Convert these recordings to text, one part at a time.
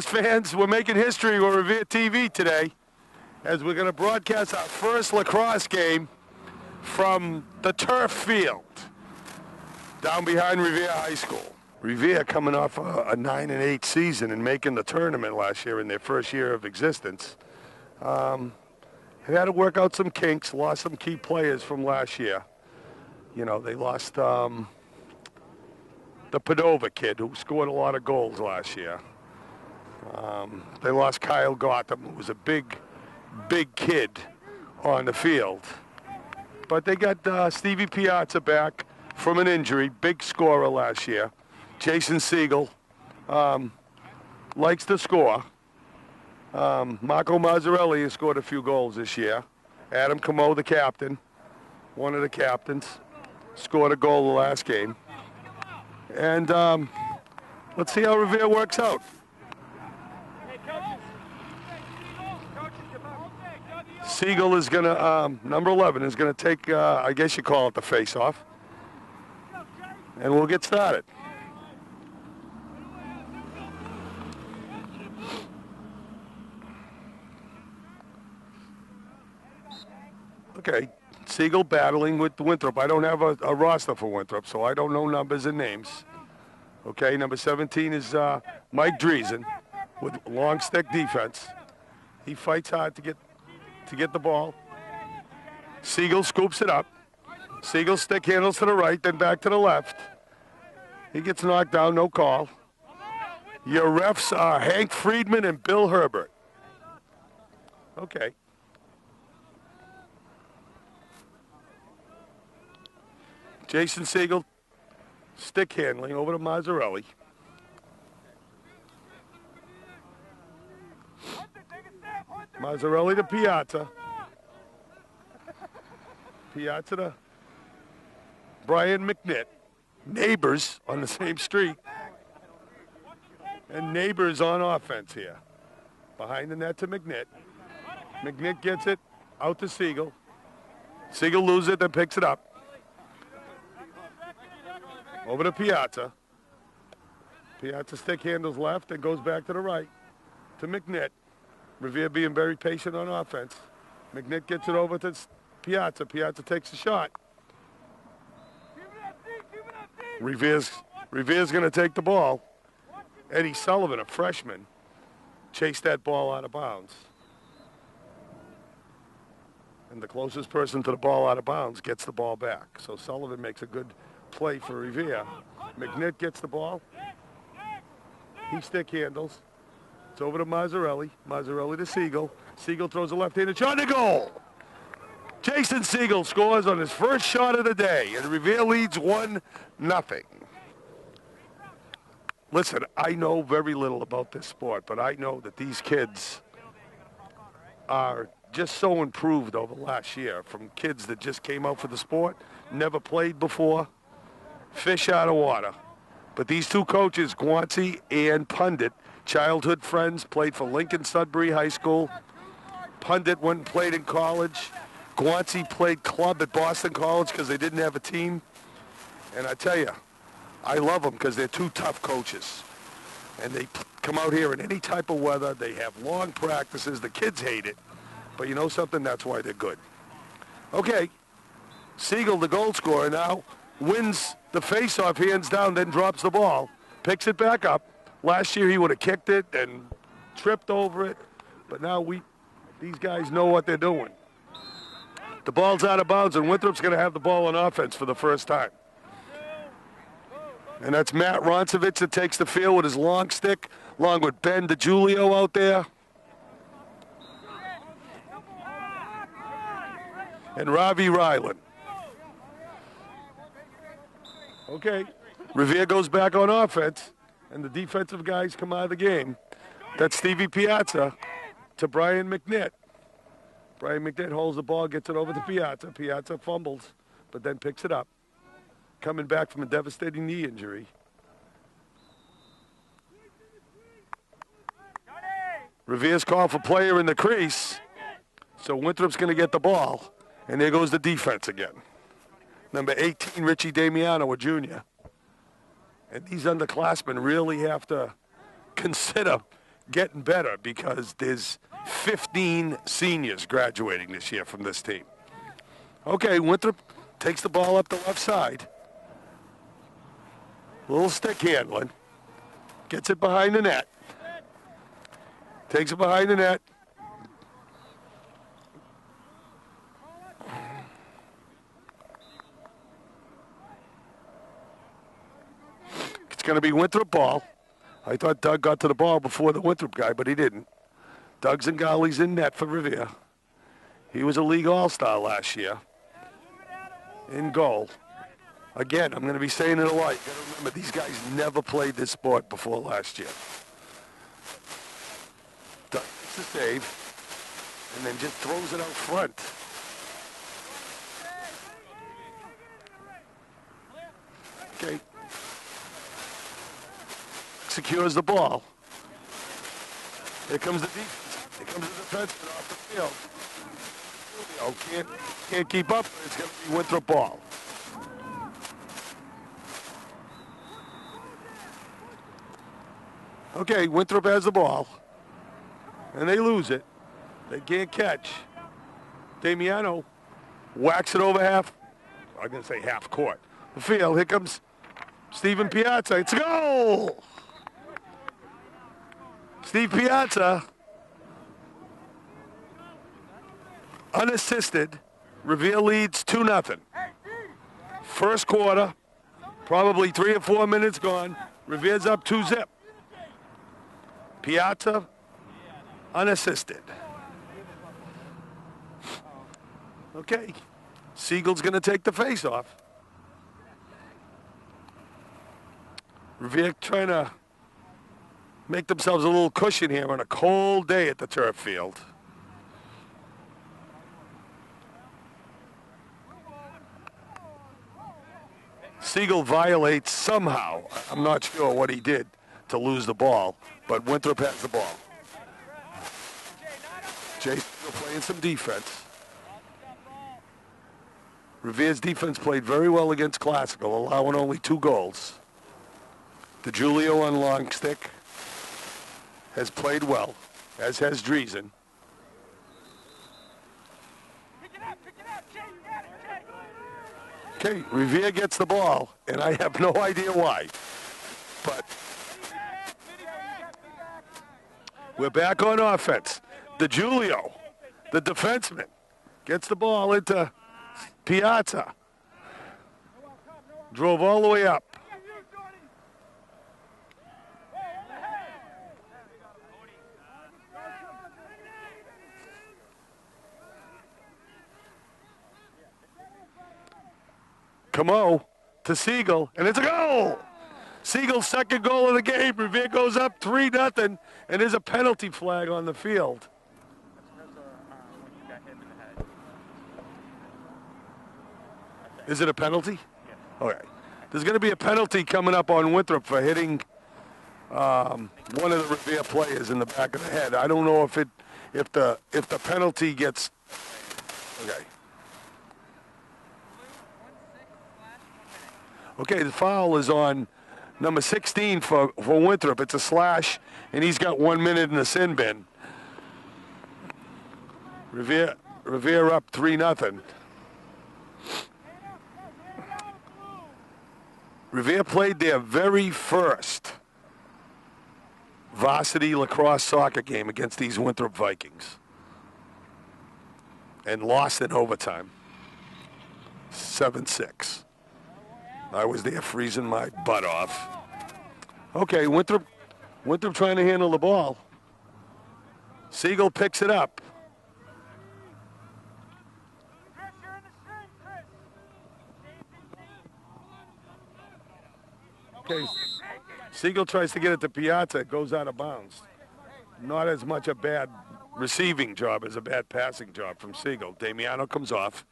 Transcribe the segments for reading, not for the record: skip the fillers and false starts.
Fans, we're making history with Revere TV today as we're going to broadcast our first lacrosse game from the turf field down behind Revere High School. Revere coming off a 9-8 season and making the tournament last year in their first year of existence. They had to work out some kinks, lost some key players from last year. You know, they lost the Padova kid who scored a lot of goals last year. They lost Kyle Gotham, who was a big kid on the field. But they got Stevie Piazza back from an injury, big scorer last year. Jason Siegel likes to score. Marco Mazzarelli has scored a few goals this year. Adam Camo, the captain, one of the captains, scored a goal the last game. And let's see how Revere works out. Siegel is going to, number 11, is going to take, I guess you call it the face-off. And we'll get started. Okay, Siegel battling with Winthrop. I don't have a roster for Winthrop, so I don't know numbers and names. Okay, number 17 is Mike Driesen with long stick defense. He fights hard to get the ball. Siegel scoops it up. Siegel stick handles to the right, then back to the left. He gets knocked down, no call. Your refs are Hank Friedman and Bill Herbert. Okay. Jason Siegel, stick handling over to Mazzarelli. Mazzarelli to Piazza. Piazza to Brian McNitt. Neighbors on the same street. And neighbors on offense here. Behind the net to McNitt. McNitt gets it out to Siegel. Siegel loses it, then picks it up. Over to Piazza. Piazza stick handles left and goes back to the right to McNitt. Revere being very patient on offense. McNitt gets it over to Piazza. Piazza takes a shot. Revere's going to take the ball. Eddie Sullivan, a freshman, chased that ball out of bounds. And the closest person to the ball out of bounds gets the ball back. So Sullivan makes a good play for Revere. McNitt gets the ball. He stick handles. It's over to Mazzarelli. Mazzarelli to Siegel. Siegel throws a left-handed shot to goal. Jason Siegel scores on his first shot of the day, and Revere leads 1-0. Listen, I know very little about this sport, but I know that these kids are just so improved over last year, from kids that just came out for the sport, never played before, fish out of water. But these two coaches, Guanci and Pundit, childhood friends, played for Lincoln Sudbury High School. Pundit went and played in college. Guanci played club at Boston College because they didn't have a team. And I tell you, I love them because they're two tough coaches. And they come out here in any type of weather. They have long practices. The kids hate it. But you know something? That's why they're good. Okay. Siegel, the goal scorer, now wins the face-off hands down, then drops the ball. Picks it back up. Last year he would have kicked it and tripped over it. But now these guys know what they're doing. The ball's out of bounds, and Winthrop's going to have the ball on offense for the first time. And that's Matt Roncevich that takes the field with his long stick, along with Ben DiGiulio out there. And Ravi Ryland. Okay, Revere goes back on offense, and the defensive guys come out of the game. That's Stevie Piazza to Brian McNitt. Brian McNitt holds the ball, gets it over to Piazza. Piazza fumbles, but then picks it up. Coming back from a devastating knee injury. Revere's call for player in the crease. So Winthrop's going to get the ball. And there goes the defense again. Number 18, Richie Damiano, a junior. And these underclassmen really have to consider getting better because there's 15 seniors graduating this year from this team. Okay, Winthrop takes the ball up the left side. Little stick handling. Gets it behind the net. Takes it behind the net. It's going to be Winthrop ball. I thought Doug got to the ball before the Winthrop guy, but he didn't. Doug Zingali's in net for Revere. He was a league all-star last year. In goal. Again, I'm going to be saying it a lot. You got to remember, these guys never played this sport before last year. Doug makes the save, and then just throws it out front. Okay. Secures the ball. Here comes the defense. Here comes the defenseman off the field. Can't keep up. It's going to be Winthrop ball. Okay, Winthrop has the ball. And they lose it. They can't catch. Damiano whacks it over half. I'm going to say half court. The field. Here comes Steven Piazza. It's a goal! Steve Piazza, unassisted. Revere leads 2-0. First quarter, probably 3 or 4 minutes gone. Revere's up 2-0. Piazza, unassisted. Okay, Siegel's going to take the face-off. Revere trying to make themselves a little cushion here on a cold day at the turf field. Siegel violates somehow. I'm not sure what he did to lose the ball, but Winthrop has the ball. Jay Siegel playing some defense. Revere's defense played very well against Classical, allowing only 2 goals. DeGiulio on long stick has played well, as has Driesen. Okay, Revere gets the ball, and I have no idea why. But we're back on offense. DeGiulio, the defenseman, gets the ball into Piazza. Drove all the way up. Camo to Siegel, and it's a goal! Siegel's second goal of the game. Revere goes up 3-0, and there's a penalty flag on the field. Is it a penalty? Okay. There's going to be a penalty coming up on Winthrop for hitting one of the Revere players in the back of the head. I don't know if the penalty gets. Okay. Okay, the foul is on number 16 for Winthrop. It's a slash, and he's got 1 minute in the sin bin. Revere up 3-0. Revere played their very first varsity lacrosse soccer game against these Winthrop Vikings and lost in overtime, 7-6. I was there freezing my butt off. Okay, Winthrop trying to handle the ball. Siegel picks it up. Okay, Siegel tries to get it to Piazza. It goes out of bounds. Not as much a bad receiving job as a bad passing job from Siegel. Damiano comes off.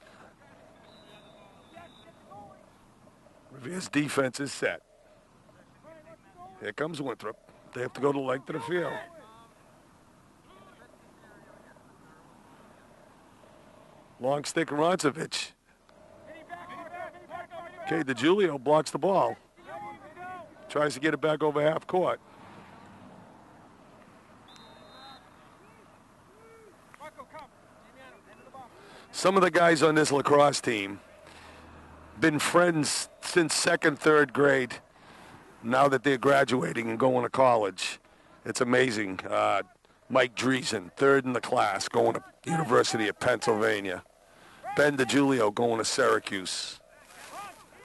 Revere's defense is set. Here comes Winthrop. They have to go the length of the field. Long stick Aroncevic. Okay, DeGiulio blocks the ball. Tries to get it back over half court. Some of the guys on this lacrosse team been friends since second, third grade. Now that they're graduating and going to college, it's amazing. Mike Dreesen, third in the class, going to University of Pennsylvania. Ben DiGiulio going to Syracuse.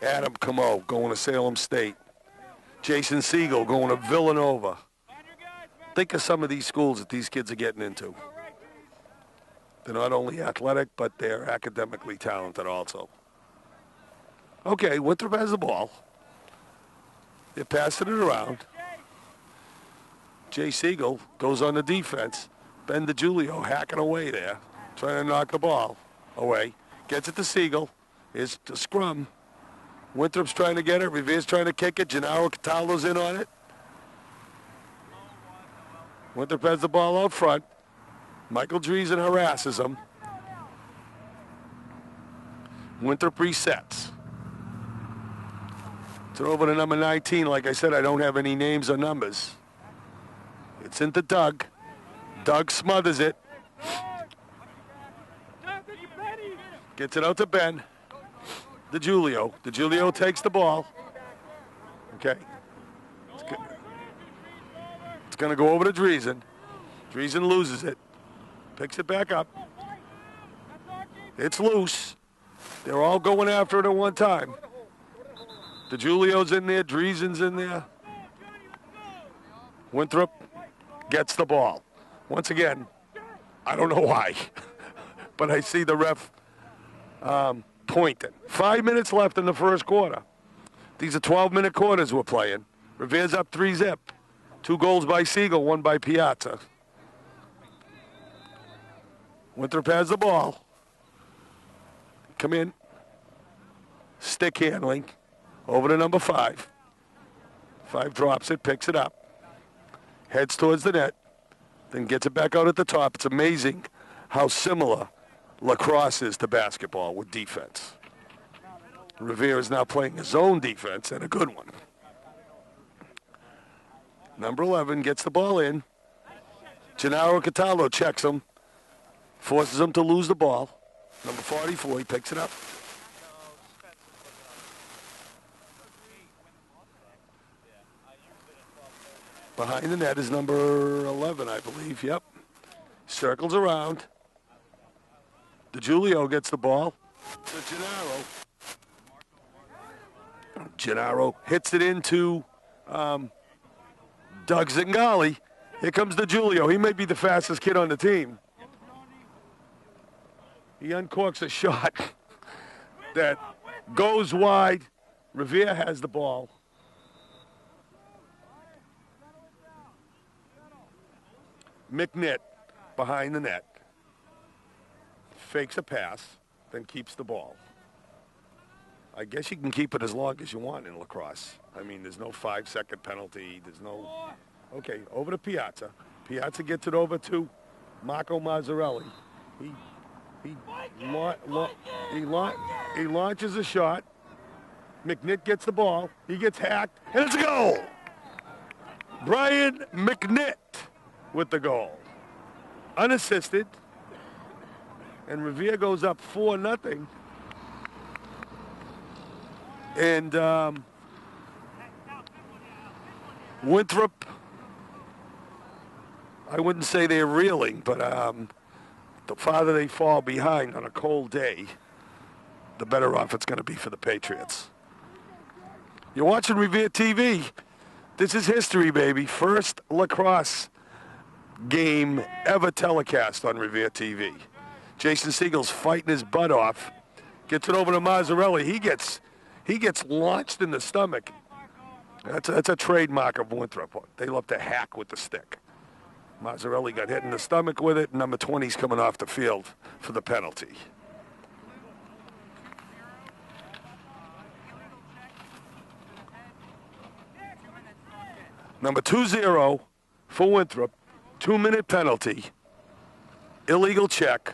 Adam Camo going to Salem State. Jason Siegel going to Villanova. Think of some of these schools that these kids are getting into. They're not only athletic, but they're academically talented also. Okay, Winthrop has the ball. They're passing it around. Jay Siegel goes on the defense. Ben DiGiulio hacking away there, trying to knock the ball away. Gets it to Siegel. Here's the scrum. Winthrop's trying to get it. Revere's trying to kick it. Gennaro Catalo's in on it. Winthrop has the ball out front. Michael Dreesen harasses him. Winthrop resets. It's over to number 19. Like I said, I don't have any names or numbers. It's into Doug. Doug smothers it. Gets it out to Ben. DiGiulio. DiGiulio takes the ball. Okay. It's going to go over to Dreesen. Dreesen loses it. Picks it back up. It's loose. They're all going after it at one time. DiGiulio's in there. Dreesen's in there. Winthrop gets the ball. Once again, I don't know why, but I see the ref pointing. 5 minutes left in the first quarter. These are 12-minute quarters we're playing. Revere's up 3-0. 2 goals by Siegel, 1 by Piazza. Winthrop has the ball. Come in. Stick handling. Over to number 5. 5 drops it, picks it up. Heads towards the net. Then gets it back out at the top. It's amazing how similar lacrosse is to basketball with defense. Revere is now playing his own defense, and a good one. Number 11 gets the ball in. Gennaro Catalo checks him. Forces him to lose the ball. Number 44, he picks it up. Behind the net is number 11, I believe. Yep. Circles around. DiGiulio gets the ball to Gennaro. Gennaro hits it into Doug Zingali. Here comes DiGiulio. He may be the fastest kid on the team. He uncorks a shot that goes wide. Revere has the ball. McNitt behind the net. Fakes a pass, then keeps the ball. I guess you can keep it as long as you want in lacrosse. I mean, there's no 5-second penalty. There's no... Okay, over to Piazza. Piazza gets it over to Marco Mazzarelli. He launches a shot. McNitt gets the ball. He gets hacked, and it's a goal! Brian McNitt with the goal. Unassisted. And Revere goes up 4-0. And Winthrop, I wouldn't say they're reeling, but the farther they fall behind on a cold day, the better off it's going to be for the Patriots. You're watching Revere TV. This is history, baby. First lacrosse game ever telecast on Revere TV. Jason Siegel's fighting his butt off. Gets it over to Mazzarelli. He gets launched in the stomach. That's a trademark of Winthrop. They love to hack with the stick. Mazzarelli got hit in the stomach with it. Number 20's coming off the field for the penalty. Number 2-0 for Winthrop. 2-minute penalty. Illegal check.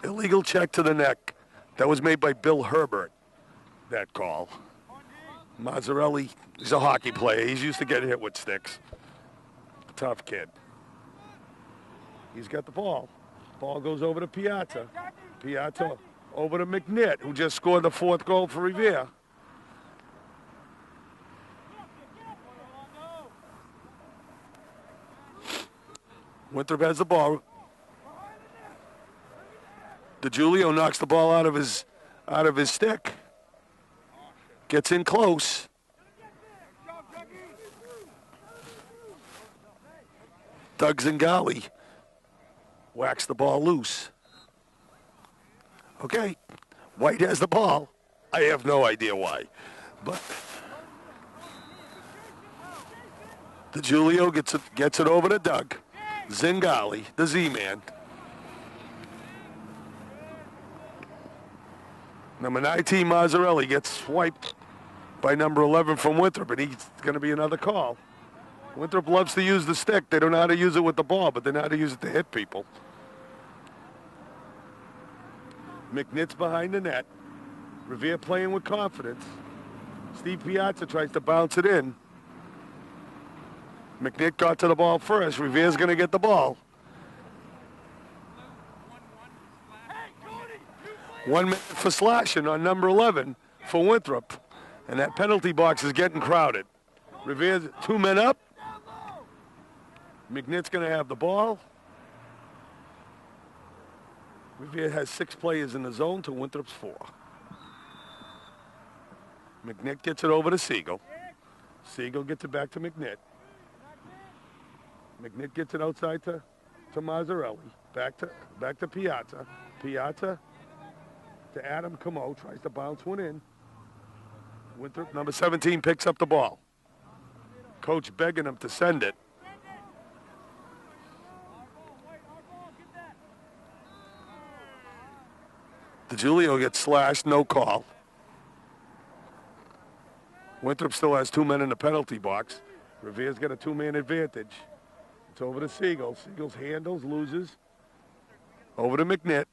Illegal check to the neck. That was made by Bill Herbert, that call. Mazzarelli, he's a hockey player. He's used to getting hit with sticks. Tough kid. He's got the ball. Ball goes over to Piazza. Piazza over to McNitt, who just scored the 4th goal for Revere. Winthrop has the ball. DeGiulio knocks the ball out of his stick. Gets in close. Doug Zingali whacks the ball loose. Okay, White has the ball. I have no idea why, but DeGiulio gets it over to Doug Zingali, the Z-man. Number 19, Mazzarelli, gets swiped by number 11 from Winthrop, and he's going to be another call. Winthrop loves to use the stick. They don't know how to use it with the ball, but they know how to use it to hit people. McNitt's behind the net. Revere playing with confidence. Steve Piazza tries to bounce it in. McNitt got to the ball first. Revere's going to get the ball. 1 minute for slashing on number 11 for Winthrop. And that penalty box is getting crowded. Revere's 2 men up. McNitt's going to have the ball. Revere has 6 players in the zone to Winthrop's 4. McNitt gets it over to Siegel. Siegel gets it back to McNitt. McNitt gets it outside to Mazzarelli. Back to Piazza. Piazza to Adam Camo. Tries to bounce one in. Winthrop, number 17, picks up the ball. Coach begging him to send it. DeGiulio gets slashed, no call. Winthrop still has 2 men in the penalty box. Revere's got a 2-man advantage. It's over to Siegel. Siegel's handles, loses. Over to McNitt.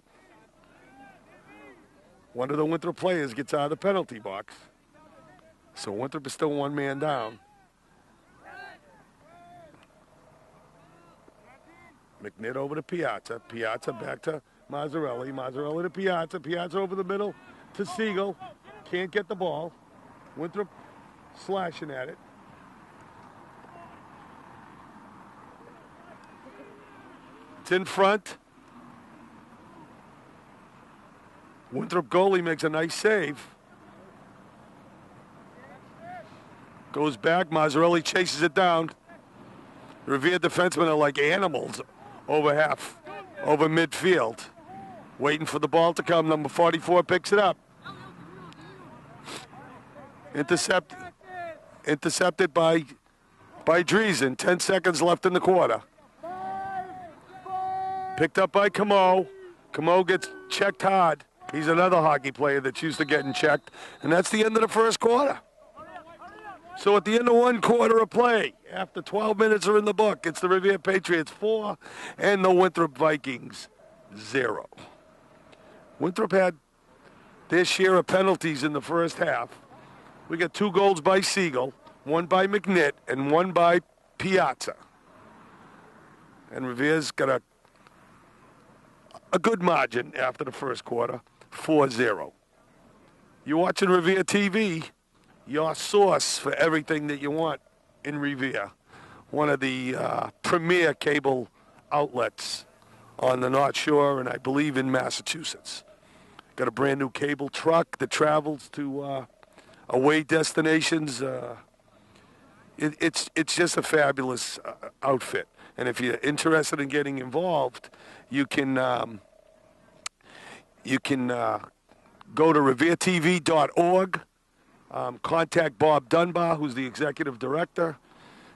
One of the Winthrop players gets out of the penalty box. So Winthrop is still 1 man down. McNitt over to Piazza. Piazza back to Mazzarelli. Mazzarelli to Piazza. Piazza over the middle to Siegel. Can't get the ball. Winthrop slashing at it. It's in front. Winthrop goalie makes a nice save. Goes back. Mazzarelli chases it down. Revere defensemen are like animals over midfield. Waiting for the ball to come. Number 44 picks it up. Intercepted by Driesen. 10 seconds left in the quarter. Picked up by Camo. Camo gets checked hard. He's another hockey player that's used to getting checked. And that's the end of the first quarter. So at the end of 1 quarter of play, after 12 minutes are in the book, it's the Revere Patriots 4 and the Winthrop Vikings 0. Winthrop had their share of penalties in the first half. We got 2 goals by Siegel, 1 by McNitt, and 1 by Piazza. And Revere's got a good margin after the first quarter, 4-0. You're watching Revere TV, your source for everything that you want in Revere. One of the premier cable outlets on the North Shore, and I believe in Massachusetts. Got a brand new cable truck that travels to away destinations. It's just a fabulous outfit. And if you're interested in getting involved, you can go to reveretv.org. Contact Bob Dunbar, who's the executive director,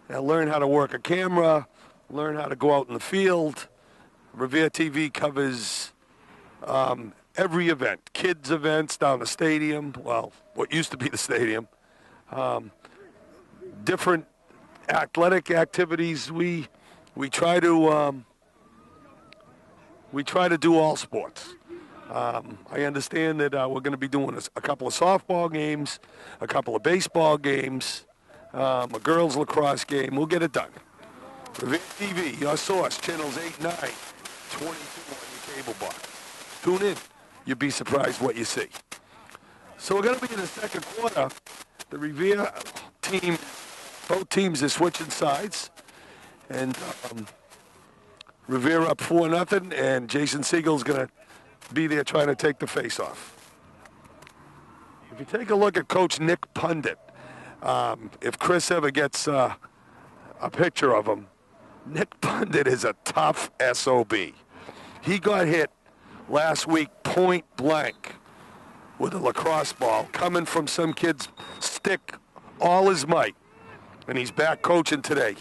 and learn how to work a camera, learn how to go out in the field. Revere TV covers every event, kids events down the stadium, well, what used to be the stadium, different athletic activities. We try to do all sports. I understand that we're going to be doing a couple of softball games, a couple of baseball games, a girls lacrosse game. We'll get it done. Revere TV, your source, channels 8, 9, 22 on your cable box. Tune in. You'll be surprised what you see. So we're going to be in the second quarter. The Revere team, both teams are switching sides. And Revere up 4-0, and Jason Siegel's going to be there trying to take the face-off. If you take a look at Coach Nick Pundit, if Chris ever gets a picture of him, Nick Pundit is a tough SOB. He got hit last week point blank with a lacrosse ball coming from some kid's stick all his might, and he's back coaching today.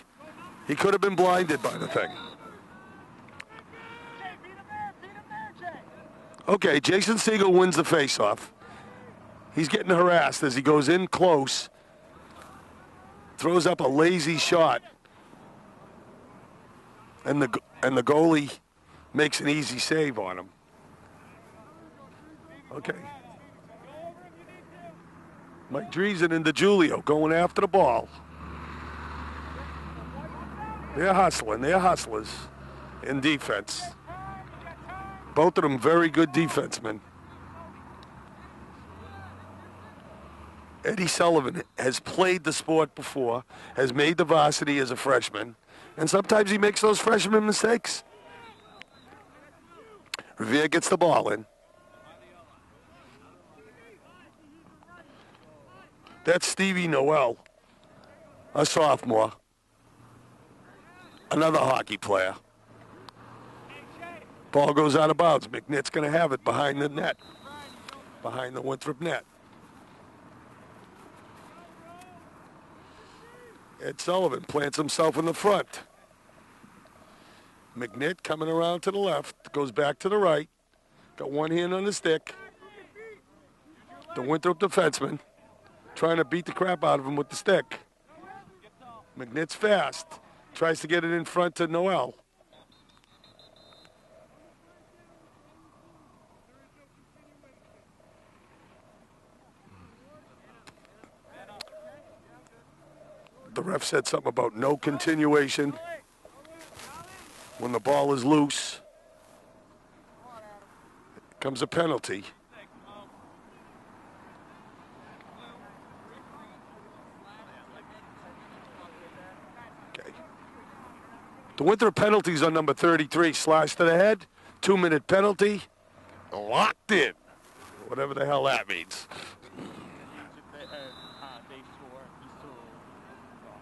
He could have been blinded by the thing. Okay, Jason Siegel wins the face-off. He's getting harassed as he goes in close, throws up a lazy shot, and the goalie makes an easy save on him. Okay. Mike Dreesen and DeGiulio going after the ball. They're hustling. They're hustlers in defense. Both of them very good defensemen. Eddie Sullivan has played the sport before, has made the varsity as a freshman, and sometimes he makes those freshman mistakes. Revere gets the ball in. That's Stevie Noel, a sophomore, another hockey player. Ball goes out of bounds. McNitt's going to have it behind the net, behind the Winthrop net. Ed Sullivan plants himself in the front. McNitt coming around to the left, goes back to the right, got one hand on the stick. The Winthrop defenseman trying to beat the crap out of him with the stick. McNitt's fast, tries to get it in front to Noel. The ref said something about no continuation when the ball is loose. Comes a penalty. Okay. The Winthrop penalties on number 33, slash to the head, 2-minute penalty, locked in, whatever the hell that means.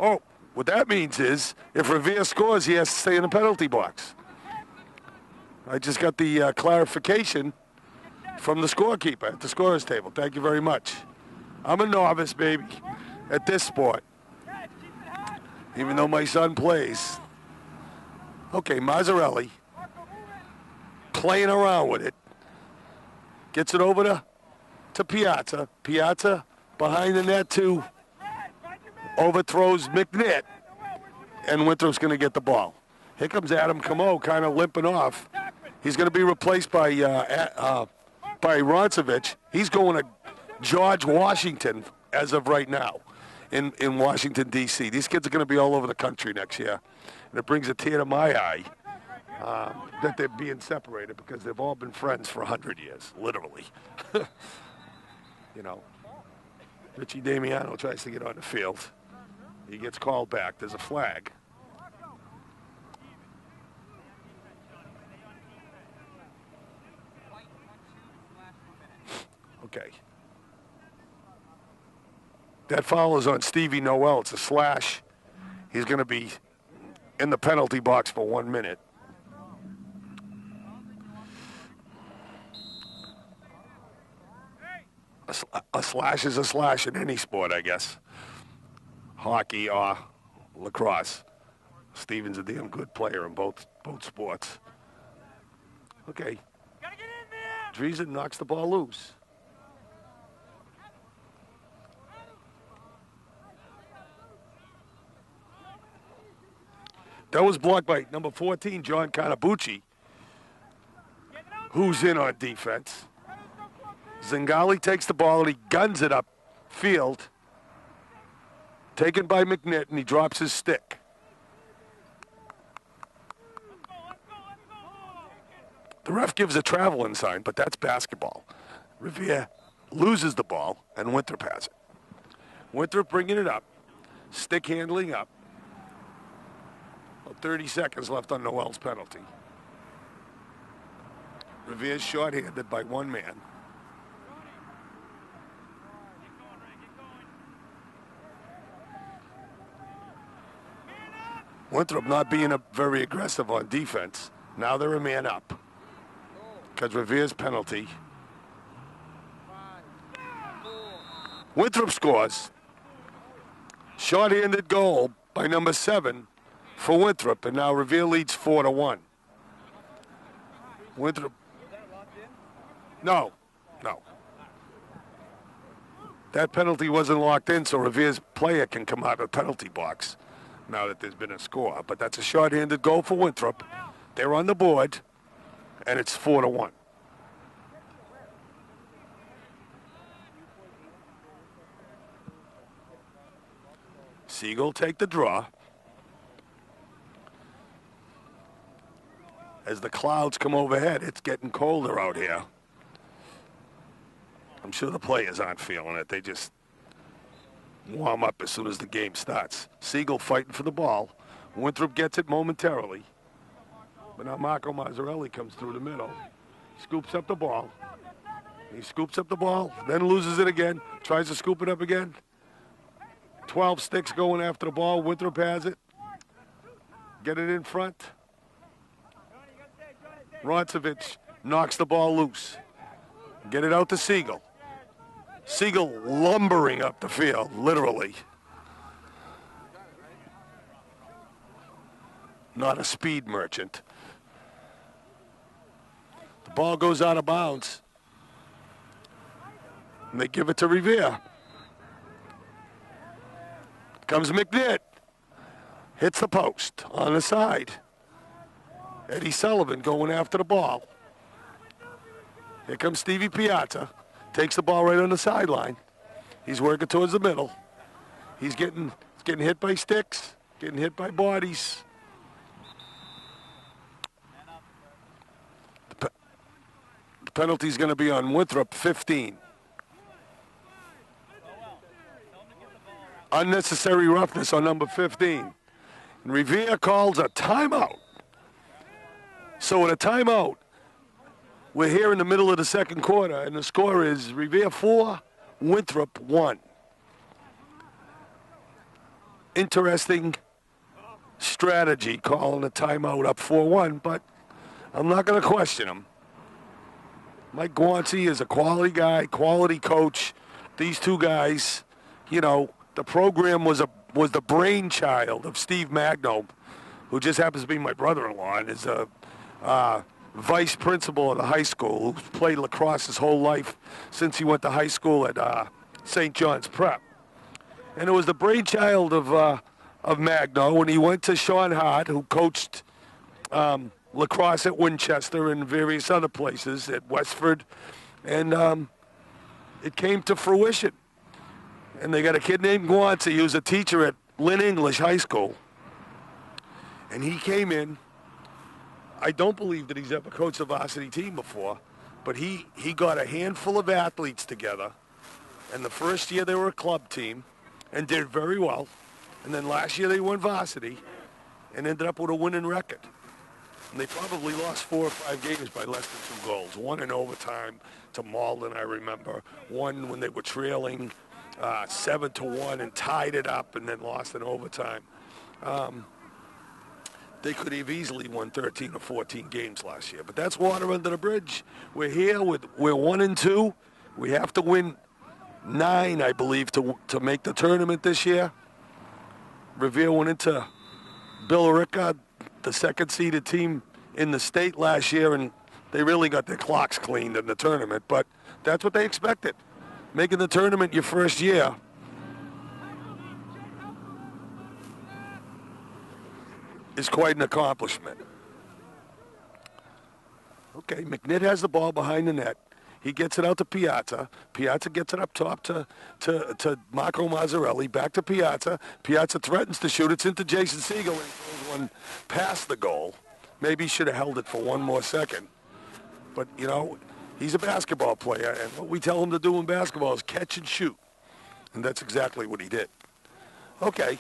Oh, what that means is, if Revere scores, he has to stay in the penalty box. I just got the clarification from the scorekeeper at the scorer's table. Thank you very much. I'm a novice, baby, at this sport, even though my son plays. Okay, Mazzarelli playing around with it. Gets it over to Piazza. Piazza behind the net, too. Overthrows McNitt, and Winthrop's going to get the ball. Here comes Adam Camo, kind of limping off. He's going to be replaced by Roncevich. He's going to George Washington as of right now in Washington, D.C. These kids are going to be all over the country next year, and it brings a tear to my eye that they're being separated because they've all been friends for 100 years, literally. You know, Richie Damiano tries to get on the field. He gets called back. There's a flag. Okay. That foul is on Stevie Noel. It's a slash. He's going to be in the penalty box for 1 minute. A slash is a slash in any sport, I guess. Hockey or lacrosse. Steven's a damn good player in both sports. Okay. Dreesen knocks the ball loose. That was blocked by number 14, John Canabucci. who's in on defense. Zingali takes the ball and he guns it up field. Taken by McNitt, and he drops his stick. The ref gives a traveling sign, but that's basketball. Revere loses the ball, and Winthrop has it. Winthrop bringing it up. Stick handling up. About 30 seconds left on Noel's penalty. Revere's short-handed by one man. Winthrop not being very aggressive on defense. Now they're a man up. Because Revere's penalty. Winthrop scores. Short-handed goal by number 7 for Winthrop, and now Revere leads 4-1. Winthrop. No. That penalty wasn't locked in, so Revere's player can come out of the penalty box now that there's been a score. But that's a short-handed goal for Winthrop. They're on the board, and it's 4-1. Siegel take the draw. As the clouds come overhead, it's getting colder out here. I'm sure the players aren't feeling it. They just warm up as soon as the game starts. Siegel fighting for the ball. Winthrop gets it momentarily. But now Marco Mazzarelli comes through the middle. Scoops up the ball. He scoops up the ball, then loses it again. Tries to scoop it up again. 12 sticks going after the ball. Winthrop has it. Get it in front. Roncevic knocks the ball loose. Get it out to Siegel. Siegel lumbering up the field, literally. Not a speed merchant. The ball goes out of bounds. And they give it to Revere. Comes McNitt. Hits the post on the side. Eddie Sullivan going after the ball. Here comes Stevie Piazza. Takes the ball right on the sideline. He's working towards the middle. He's getting hit by sticks, getting hit by bodies. The penalty's going to be on Winthrop, 15. Unnecessary roughness on number 15. And Revere calls a timeout. So in a timeout, we're here in the middle of the second quarter, and the score is Revere 4, Winthrop 1. Interesting strategy calling a timeout up 4-1, but I'm not going to question him. Mike Guanci is a quality guy, quality coach. These two guys, you know, the program was the brainchild of Steve Magno, who just happens to be my brother-in-law and is a vice principal of the high school, who's played lacrosse his whole life since he went to high school at St. John's Prep. And it was the brainchild of Magno, and he went to Sean Hart, who coached lacrosse at Winchester and various other places at Westford, and it came to fruition. And they got a kid named Guanci, who's a teacher at Lynn English High School, and he came in. I don't believe that he's ever coached a varsity team before, but he got a handful of athletes together, and the first year they were a club team and did very well, and then last year they won varsity and ended up with a winning record. And they probably lost 4 or 5 games by less than 2 goals. One in overtime to Malden, I remember. One when they were trailing 7-1 and tied it up and then lost in overtime. They could have easily won 13 or 14 games last year, but that's water under the bridge. We're here we're 1-2. We have to win 9, I believe, to make the tournament this year. Revere went into Billerica, the second-seeded team in the state last year, and they really got their clocks cleaned in the tournament, but that's what they expected. Making the tournament your first year is quite an accomplishment. Okay, McNitt has the ball behind the net. He gets it out to Piazza. Piazza gets it up top to Marco Mazzarelli. Back to Piazza. Piazza threatens to shoot. It's into Jason Siegel and throws one past the goal. Maybe he should have held it for one more second. But, you know, he's a basketball player, and what we tell him to do in basketball is catch and shoot. And that's exactly what he did. Okay,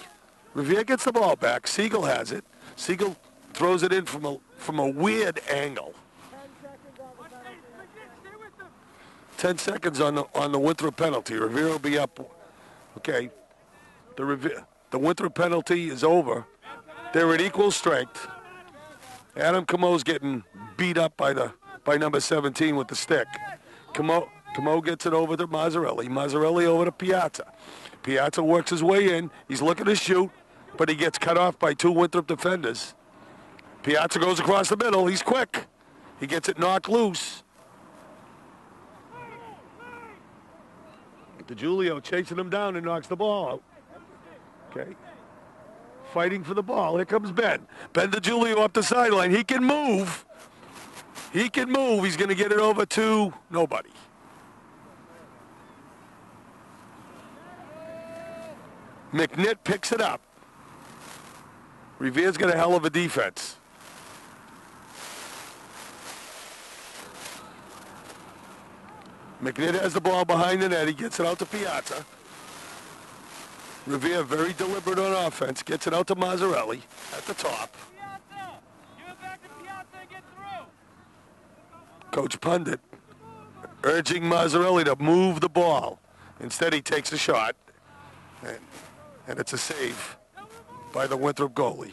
Revere gets the ball back. Siegel has it. Siegel throws it in from a weird angle. 10 seconds on the Winthrop penalty. Revere will be up. Okay, the Winthrop penalty is over. They're at equal strength. Adam Camo's getting beat up by number 17 with the stick. Camo gets it over to Mazzarelli. Mazzarelli over to Piazza. Piazza works his way in. He's looking to shoot, but he gets cut off by two Winthrop defenders. Piazza goes across the middle. He's quick. He gets it knocked loose. DeGiulio chasing him down and knocks the ball out. Okay. Fighting for the ball. Here comes Ben. Ben DeGiulio up the sideline. He can move. He can move. He's going to get it over to nobody. McNitt picks it up. Revere's got a hell of a defense. McNitt has the ball behind the net. He gets it out to Piazza. Revere very deliberate on offense. Gets it out to Mazzarelli at the top. Coach Pundit urging Mazzarelli to move the ball. Instead, he takes a shot, and it's a save by the Winthrop goalie.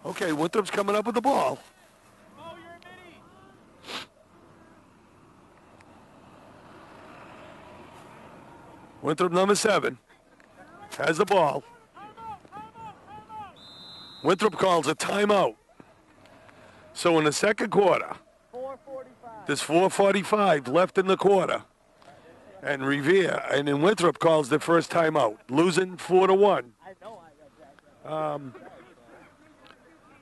Okay, Winthrop's coming up with the ball. Winthrop number 7 has the ball. Winthrop calls a timeout. So in the second quarter, there's 4:45 left in the quarter. And Revere, and then Winthrop calls their first timeout, losing 4-1.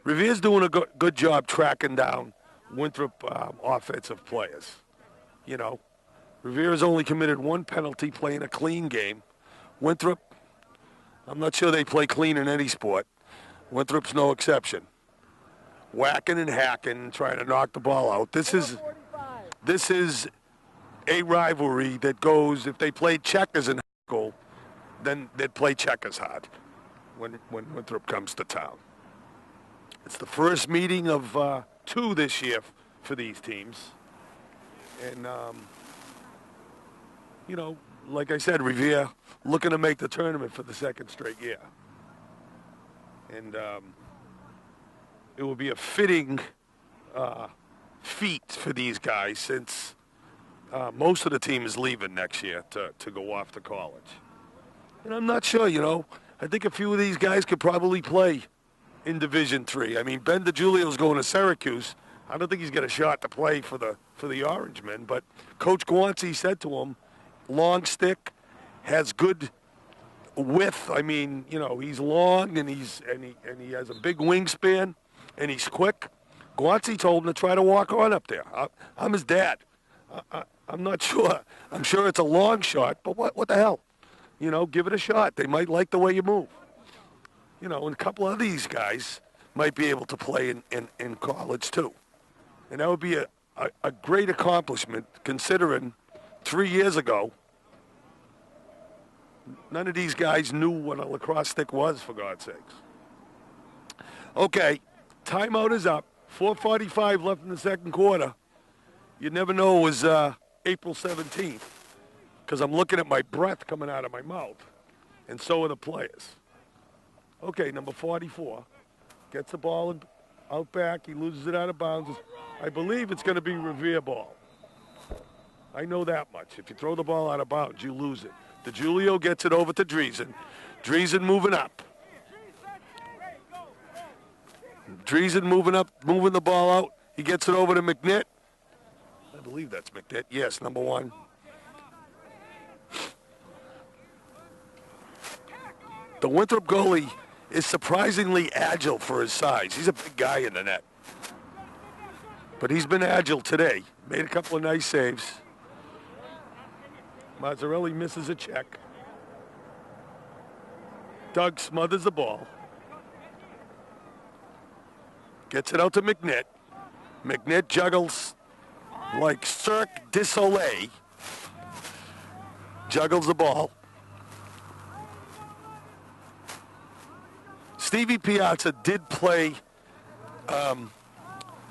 Revere's doing a good job tracking down Winthrop offensive players. You know, Revere has only committed one penalty playing a clean game. Winthrop, I'm not sure they play clean in any sport. Winthrop's no exception. Whacking and hacking, trying to knock the ball out. This is a rivalry that goes, if they played checkers in high school, then they'd play checkers hard when Winthrop comes to town. It's the first meeting of 2 this year for these teams. And, you know, like I said, Revere looking to make the tournament for the second straight year. And it will be a fitting feat for these guys since most of the team is leaving next year to go off to college. And I'm not sure, you know, I think a few of these guys could probably play in Division III. I mean, Ben DeGiulio's going to Syracuse. I don't think he's got a shot to play for the Orangemen, but Coach Guanci said to him, long stick, has good width. I mean, you know, he's long and he has a big wingspan and he's quick. Guanci told him to try to walk on up there. I'm his dad. I'm not sure. I'm sure it's a long shot, but what the hell? You know, give it a shot. They might like the way you move. You know, and a couple of these guys might be able to play in college too. And that would be a great accomplishment considering 3 years ago, none of these guys knew what a lacrosse stick was, for God's sakes. Okay, timeout is up. 4:45 left in the second quarter. You never know it was April 17th because I'm looking at my breath coming out of my mouth, and so are the players. Okay, number 44 gets the ball out back. He loses it out of bounds. I believe it's going to be Revere ball. I know that much. If you throw the ball out of bounds, you lose it. DeGiulio gets it over to Driesen. Driesen moving up. Driesen moving up, moving the ball out. He gets it over to McNitt. I believe that's McNitt. Yes, number 1. The Winthrop goalie is surprisingly agile for his size. He's a big guy in the net. But he's been agile today. Made a couple of nice saves. Mazzarelli misses a check. Doug smothers the ball. Gets it out to McNitt. McNitt juggles like Cirque du Soleil. Juggles the ball. Stevie Piazza did play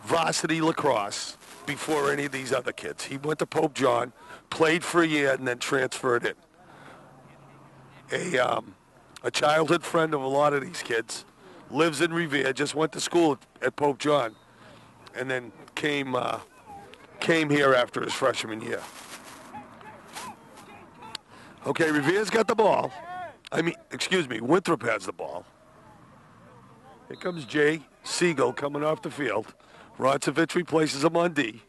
varsity lacrosse before any of these other kids. He went to Pope John, played for a year, and then transferred in. A childhood friend of a lot of these kids. Lives in Revere, just went to school at Pope John, and then came here after his freshman year. Okay, Revere's got the ball. Winthrop has the ball. Here comes Jay Siegel coming off the field. Roncevich replaces him on D.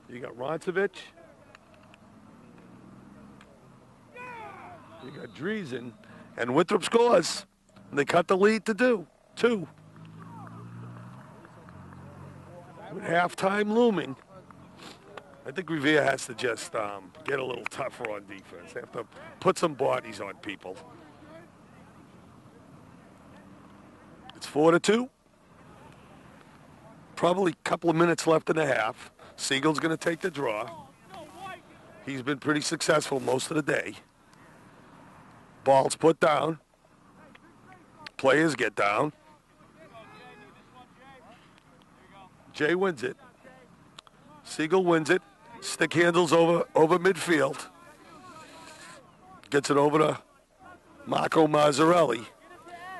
You got Roncevich. You got Driesen. And Winthrop scores. And they cut the lead to 2. With halftime looming. I think Revere has to just get a little tougher on defense. They have to put some bodies on people. It's 4-2. Probably a couple of minutes left in the half. Siegel's going to take the draw. He's been pretty successful most of the day. Ball's put down. Players get down. Jay wins it. Siegel wins it. Stick handles over midfield. Gets it over to Marco Mazzarelli.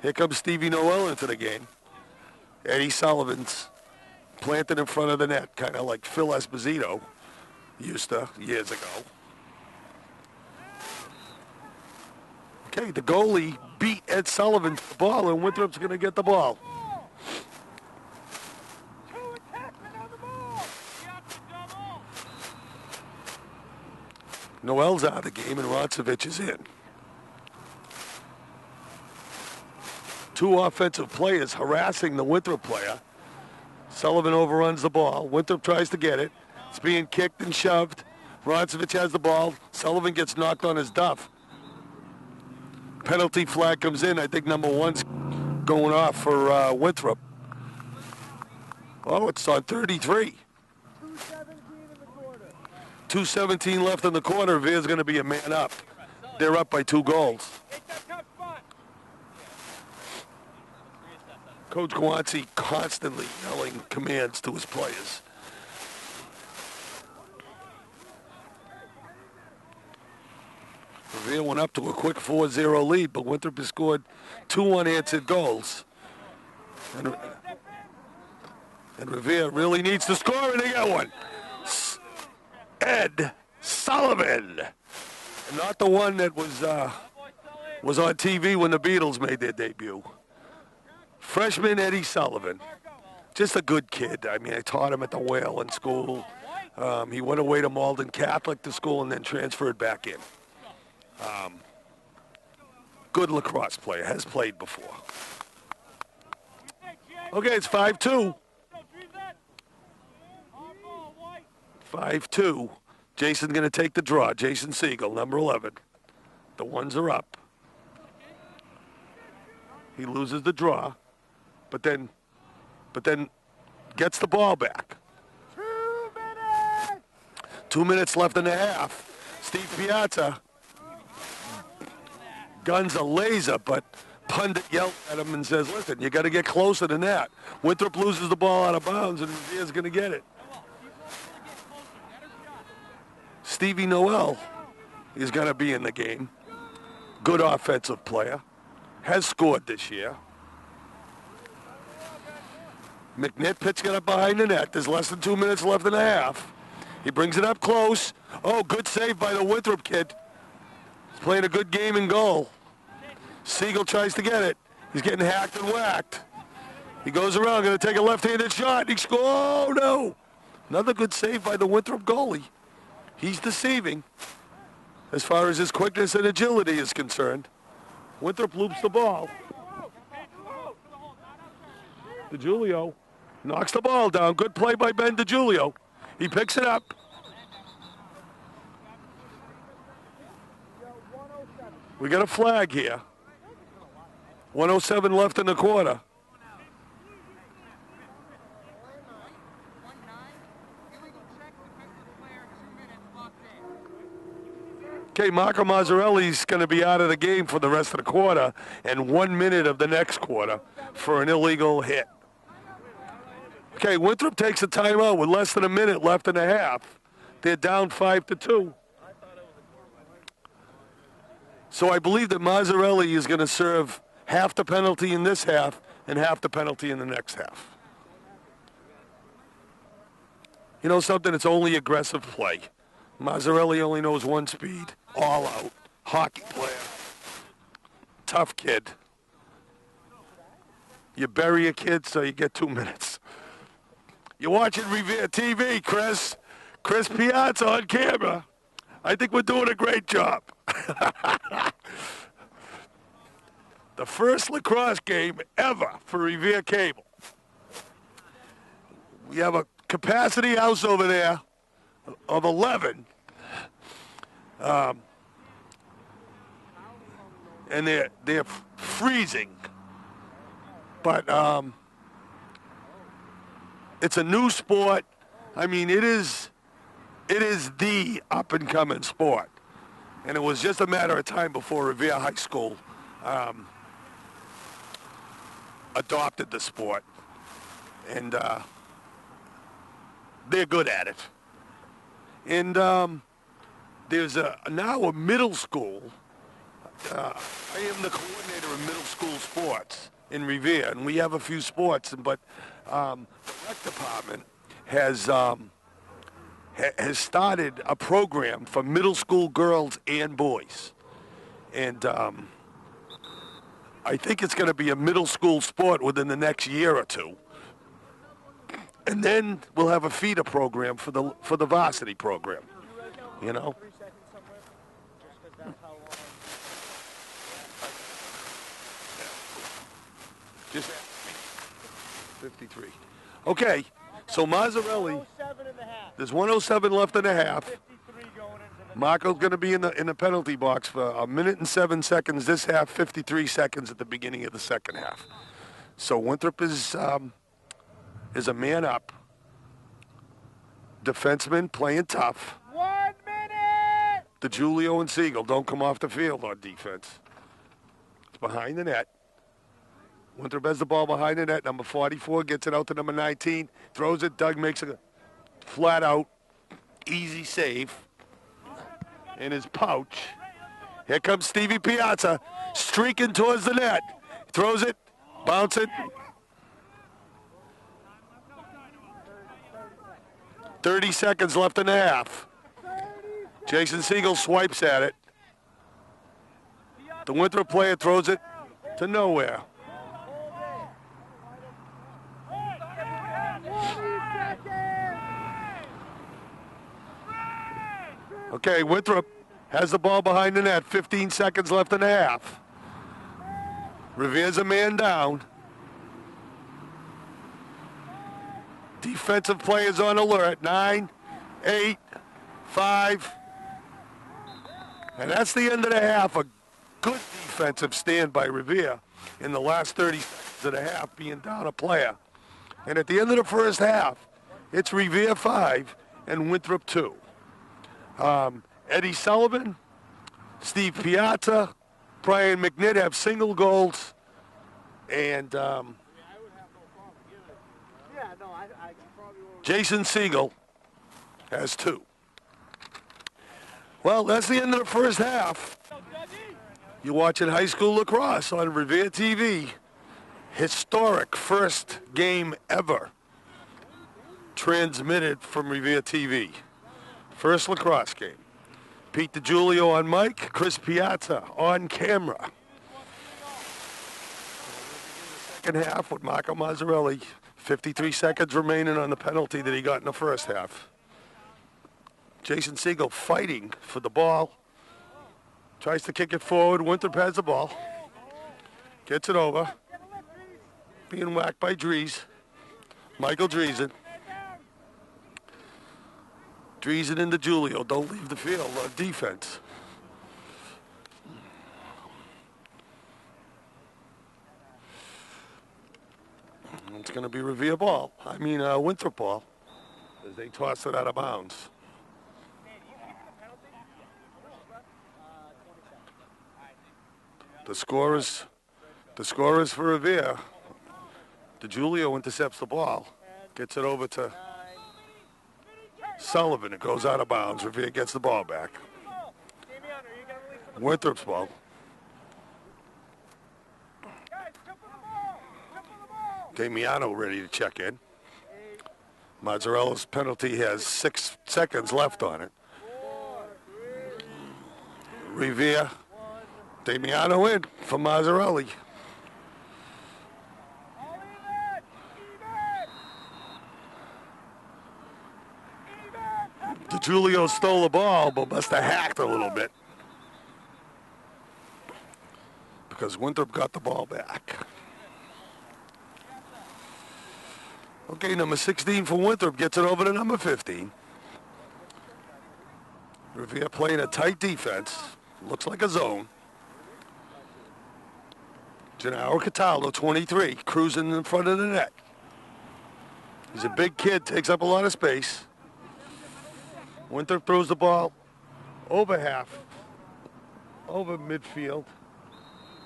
Here comes Stevie Noel into the game. Eddie Sullivan's planted in front of the net, kind of like Phil Esposito used to years ago. Okay, the goalie beat Ed Sullivan to the ball, and Winthrop's going to get the ball. Noel's out of the game, and Roncevich is in. 2 offensive players harassing the Winthrop player. Sullivan overruns the ball. Winthrop tries to get it. It's being kicked and shoved. Roncevich has the ball. Sullivan gets knocked on his duff. Penalty flag comes in. I think number 1's going off for Winthrop. Oh, it's on 33. 2:17 left in the quarter. Veer's going to be a man up. They're up by 2 goals. Coach Guanci constantly yelling commands to his players. Revere went up to a quick 4-0 lead, but Winthrop has scored 2 unanswered goals. And Revere really needs to score, and they got one. Ed Sullivan. Not the one that was on TV when the Beatles made their debut. Freshman Eddie Sullivan. Just a good kid. I mean, I taught him at the Whale in school. He went away to Malden Catholic to school and then transferred back in. Good lacrosse player. Has played before. Okay, it's 5-2. 5-2. Jason's going to take the draw. Jason Siegel, number 11. The ones are up. He loses the draw, but then gets the ball back. 2 minutes left in the half. Steve Piazza guns a laser, but pundit yelled at him and says, listen, you got to get closer than that. Winthrop loses the ball out of bounds, and Revere's going to get it. Stevie Noel is going to be in the game. Good offensive player. Has scored this year. McNitt pitching it up behind the net. There's less than 2 minutes left in the half. He brings it up close. Oh, good save by the Winthrop kid. He's playing a good game in goal. Siegel tries to get it. He's getting hacked and whacked. He goes around, going to take a left-handed shot. He scores. Oh, no. Another good save by the Winthrop goalie. He's deceiving as far as his quickness and agility is concerned. Winthrop loops the ball. DeGiulio Knocks the ball down. Good play by Ben DiGiulio. He picks it up. We got a flag here. 1:07 left in the quarter. Okay, Marco Mazzarelli's going to be out of the game for the rest of the quarter and 1 minute of the next quarter for an illegal hit. Okay, Winthrop takes a timeout with less than a minute left in the half. They're down 5-2. So I believe that Mazzarelli is going to serve half the penalty in this half and half the penalty in the next half. You know something? It's only aggressive play. Mazzarelli only knows one speed. All out. Hockey player. Tough kid. You bury a kid so you get 2 minutes. You're watching Revere TV, Chris. Chris Piazza on camera. I think we're doing a great job. The first lacrosse game ever for Revere Cable. We have a capacity house over there of 11. And they're freezing. But it's a new sport. I mean, it is the up-and-coming sport. And it was just a matter of time before Revere High School adopted the sport. And they're good at it. And there's now a middle school. I am the coordinator of middle school sports in Revere, and we have a few sports. But the rec department has started a program for middle school girls and boys, and I think it's going to be a middle school sport within the next year or two. And then we'll have a feeder program for the varsity program, you know. Just 53. Okay, so Mazzarelli, there's 1:07 left in the half. Marco's going to be in the penalty box for 1 minute and 7 seconds this half, 53 seconds at the beginning of the second half. So Winthrop is a man up. Defenseman playing tough. 1 minute! DiGiulio and Siegel don't come off the field on defense. It's behind the net. Winthrop has the ball behind the net. Number 44 gets it out to number 19. Throws it. Doug makes a flat out, easy save in his pouch. Here comes Stevie Piazza streaking towards the net. Throws it. Bounce it. 30 seconds left in the half. Jason Siegel swipes at it. The Winthrop player throws it to nowhere. Okay, Winthrop has the ball behind the net. 15 seconds left in the half. Revere's a man down. Defensive players on alert. 9, 8, 5. And that's the end of the half. A good defensive stand by Revere in the last 30 seconds of the half, being down a player. And at the end of the first half, it's Revere 5 and Winthrop 2. Eddie Sullivan, Steve Piazza, Brian McNitt have single goals, and Jason Siegel has 2. Well, that's the end of the first half. You're watching high school lacrosse on Revere TV. Historic first game ever transmitted from Revere TV. First lacrosse game. Pete DiGiulio on mic, Chris Piazza on camera. Second half with Marco Mazzarelli. 53 seconds remaining on the penalty that he got in the first half. Jason Siegel fighting for the ball. Tries to kick it forward. Winthrop has the ball. Gets it over. Being whacked by Dries. Michael Dreesen. Dreesen into Julio. Don't leave the field. Defense. It's going to be Revere ball. Winthrop ball. As they toss it out of bounds. The score is for Revere. DeJulio intercepts the ball. Gets it over to Sullivan. It goes out of bounds. Revere gets the ball back. Winthrop's ball. Damiano ready to check in. Mazzarella's penalty has 6 seconds left on it. Revere. Damiano in for Mazzarelli. DeJulio stole the ball, but must have hacked a little bit. Because Winthrop got the ball back. Okay, number 16 for Winthrop gets it over to number 15. Revere playing a tight defense. Looks like a zone. Gennaro Cataldo, 23, cruising in front of the net. He's a big kid, takes up a lot of space. Winthrop throws the ball over half, over midfield.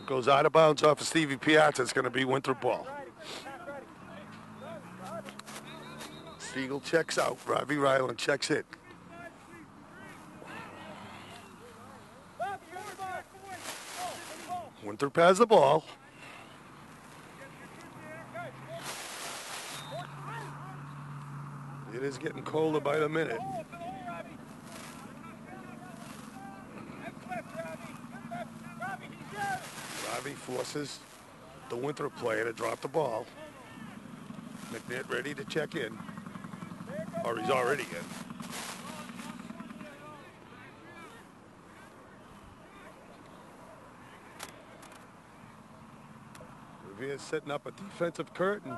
Goes out of bounds off of Stevie Piazza. It's going to be Winthrop ball. Siegel checks out. Ravi Ryland checks in. Winthrop has the ball. It is getting colder by the minute. Ravi forces the Winthrop player to drop the ball. McNitt ready to check in. Or he's already in. Revere's setting up a defensive curtain.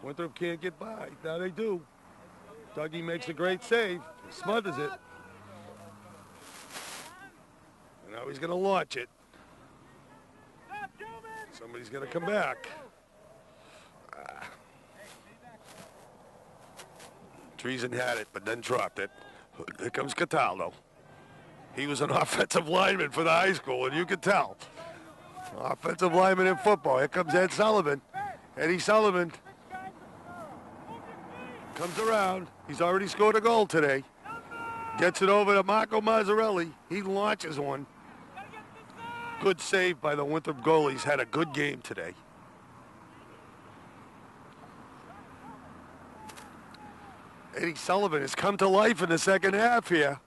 Winthrop can't get by. Now they do. Dougie makes a great save. Smothers it. And now he's going to launch it. Somebody's going to come back. Dreesen had it, but then dropped it. Here comes Cataldo. He was an offensive lineman for the high school, and you can tell. Offensive lineman in football. Here comes Ed Sullivan. Eddie Sullivan comes around. He's already scored a goal today. Gets it over to Marco Mazzarelli. He launches one. Good save by the Winthrop goalie. He's had a good game today. Eddie Sullivan has come to life in the second half here.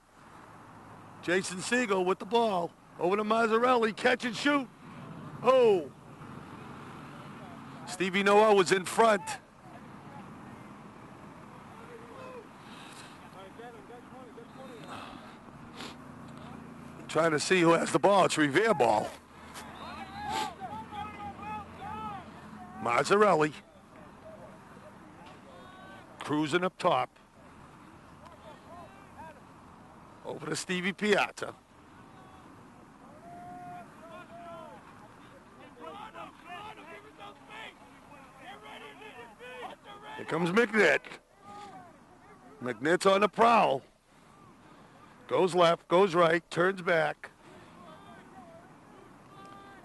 Jason Siegel with the ball. Over to Mazzarelli. Catch and shoot. Oh. Stevie Noah was in front. Trying to see who has the ball. It's Revere ball. Mazzarelli. Cruising up top. Over to Stevie Piazza. Here comes McNitt. McNitt's on the prowl. Goes left, goes right, turns back.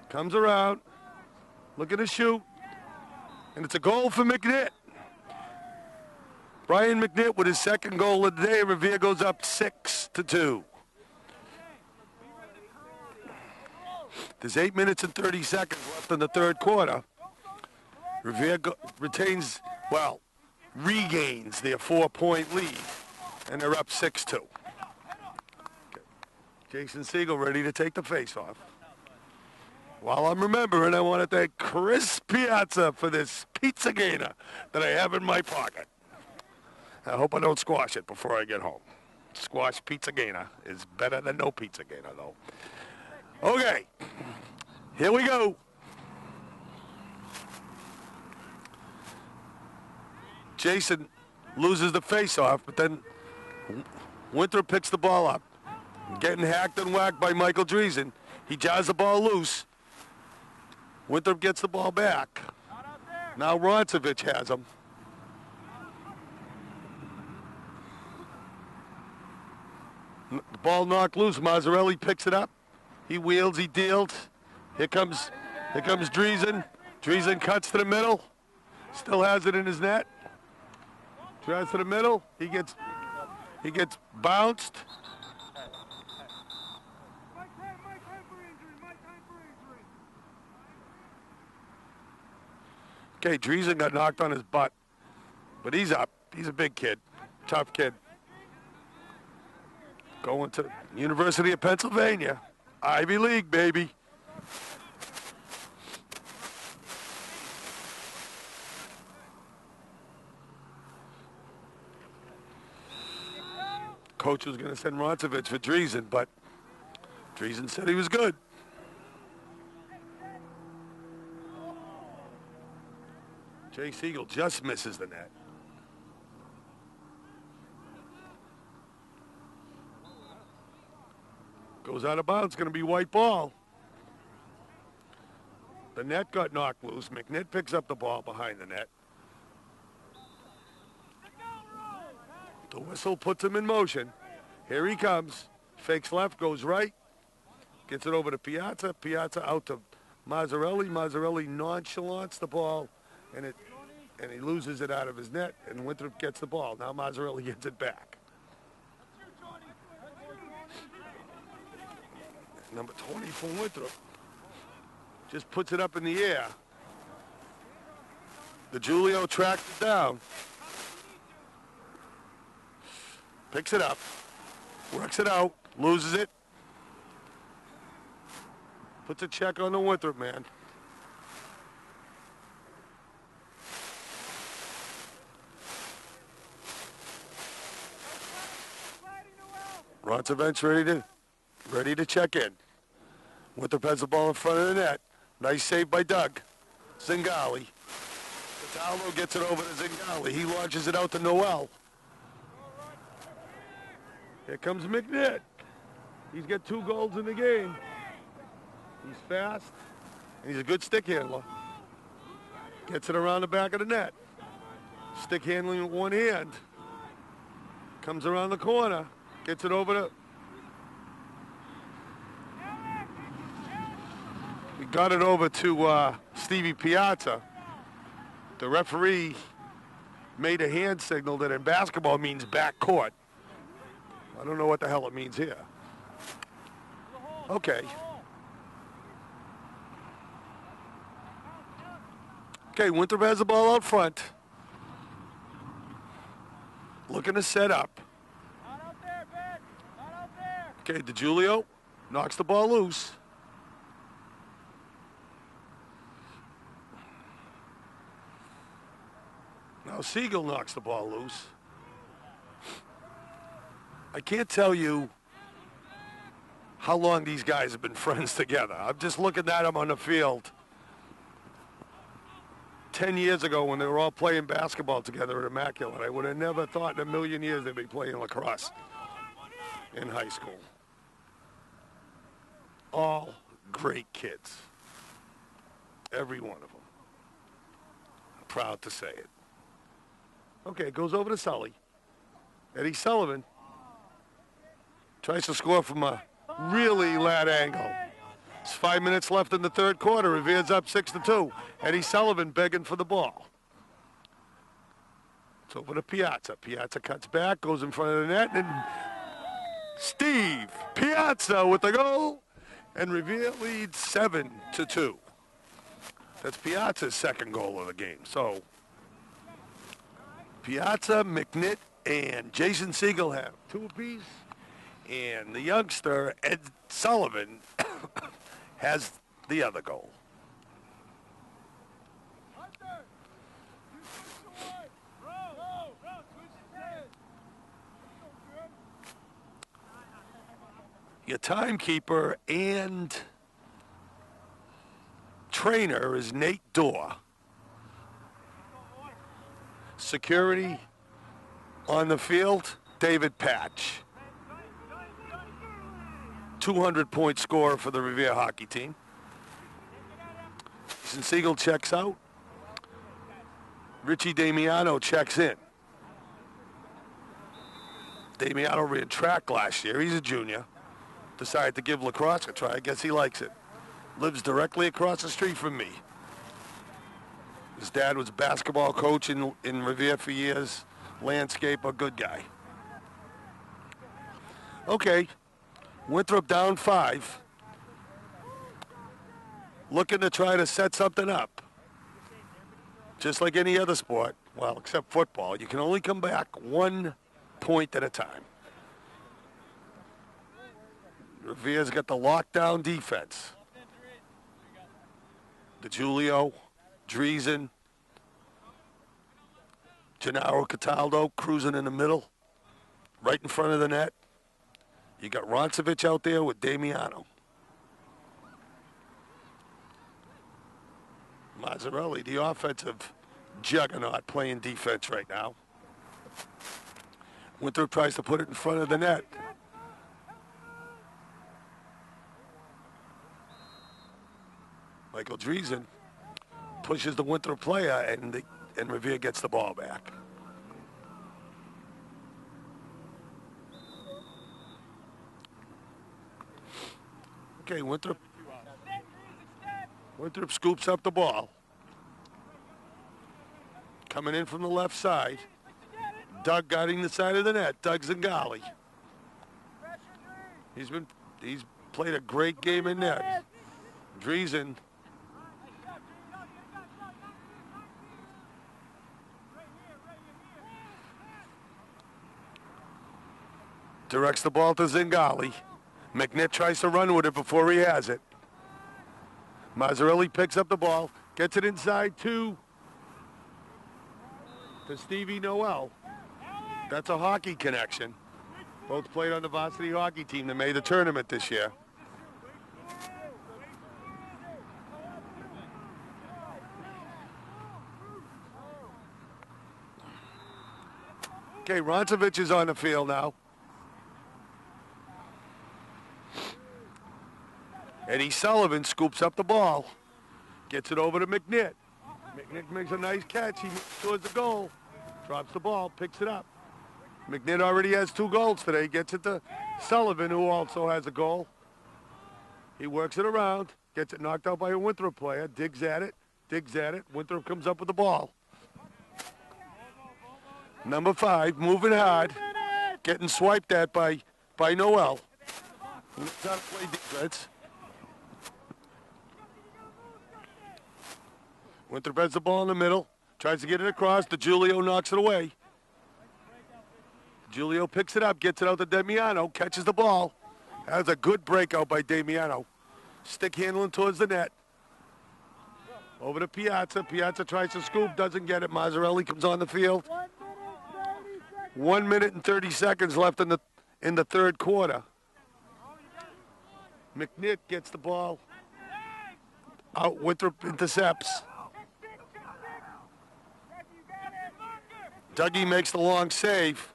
Comes around. Looking to shoot. And it's a goal for McNitt. Brian McNitt with his second goal of the day. Revere goes up 6-2. There's 8 minutes and 30 seconds left in the third quarter. Revere regains their 4-point lead, and they're up 6-2. Okay. Jason Siegel ready to take the face-off. While I'm remembering, I want to thank Chris Piazza for this pizza gainer that I have in my pocket. I hope I don't squash it before I get home. Squash pizza gainer is better than no pizza gainer, though. Okay, here we go. Jason loses the face-off, but then Winthrop picks the ball up. Getting hacked and whacked by Michael Driesen. He jars the ball loose. Winthrop gets the ball back. Now Roncevic has him. The ball knocked loose. Mazzarelli picks it up. He wheels, he deals. Here comes Driesen. Driesen cuts to the middle. Still has it in his net. Tries to the middle. He gets bounced. Okay, Driesen got knocked on his butt, but he's up. He's a big kid, tough kid. Going to University of Pennsylvania, Ivy League, baby. Coach was going to send Roncevic for Driesen, but Driesen said he was good. Jay Siegel just misses the net. Goes out of bounds, going to be white ball. The net got knocked loose. McNitt picks up the ball behind the net. The whistle puts him in motion. Here he comes. Fakes left, goes right. Gets it over to Piazza. Piazza out to Mazzarelli. Mazzarelli nonchalants the ball, and he loses it out of his net, and Winthrop gets the ball. Now Mazzarelli gets it back. Number 20 for Winthrop just puts it up in the air. The Julio tracks it down. Picks it up. Works it out. Loses it. Puts a check on the Winthrop man. Roncevic ready to check in. Winthrop has the ball in front of the net. Nice save by Doug. Zingali. Cataldo gets it over to Zingali. He launches it out to Noel. Here comes McNitt. He's got 2 goals in the game. He's fast, and he's a good stick handler. Gets it around the back of the net. Stick handling with one hand. Comes around the corner. Gets it over to... He got it over to Stevie Piazza. The referee made a hand signal that in basketball means back court. I don't know what the hell it means here. Okay. Okay, Winthrop has the ball out front. Looking to set up. Not out there, Ben. Not out there. Okay, DeGiulio knocks the ball loose. Now Siegel knocks the ball loose. I can't tell you how long these guys have been friends together. I'm just looking at them on the field. 10 years ago when they were all playing basketball together at Immaculate, I would have never thought in a million years they'd be playing lacrosse in high school. All great kids. Every one of them. I'm proud to say it. Okay, it goes over to Sully. Eddie Sullivan tries to score from a really lad angle. It's 5 minutes left in the third quarter. Revere's up 6-2. Eddie Sullivan begging for the ball. It's over to Piazza. Piazza cuts back, goes in front of the net, and Steve Piazza with the goal. And Revere leads 7-2. That's Piazza's second goal of the game. So Piazza, McNitt, and Jason Siegel have 2 apiece. And the youngster, Ed Sullivan, has the other goal. Your timekeeper and trainer is Nate Dorr. Security on the field, David Patch. 200-point scorer for the Revere hockey team. Siegel checks out. Richie Damiano checks in. Damiano ran track last year. He's a junior. Decided to give lacrosse a try. I guess he likes it. Lives directly across the street from me. His dad was a basketball coach in Revere for years. Landscaper, good guy. Okay, Winthrop down 5. Looking to try to set something up. Just like any other sport, well, except football, you can only come back 1 point at a time. Revere's got the lockdown defense. DeGiulio, Driesen, Gennaro Cataldo cruising in the middle, right in front of the net. You got Roncevic out there with Damiano. Mazzarelli, the offensive juggernaut, playing defense right now. Winthrop tries to put it in front of the net. Michael Driesen pushes the Winthrop player, and Revere gets the ball back. Okay, Winthrop scoops up the ball. Coming in from the left side. Doug guarding the side of the net. Doug Zingali. He's played a great game in net. Driesen. Directs the ball to Zingali. McNitt tries to run with it before he has it. Mazzarelli picks up the ball, gets it inside to Stevie Noel. That's a hockey connection. Both played on the varsity hockey team that made the tournament this year. Okay, Roncevic is on the field now. Eddie Sullivan scoops up the ball. Gets it over to McNitt. McNitt makes a nice catch. He moves towards the goal. Drops the ball, picks it up. McNitt already has 2 goals today. Gets it to Sullivan, who also has a goal. He works it around. Gets it knocked out by a Winthrop player. Digs at it. Winthrop comes up with the ball. Number 5, moving hard. Getting swiped at by Noel. Who's trying to play defense. Winthrop has the ball in the middle, tries to get it across. DeGiulio knocks it away. DeGiulio picks it up, gets it out to Damiano, catches the ball. That was a good breakout by Damiano. Stick handling towards the net. Over to Piazza. Piazza tries to scoop, doesn't get it. Mazzarelli comes on the field. 1 minute and 30 seconds left in the third quarter. McNitt gets the ball out. Winthrop intercepts. Dougie makes the long save.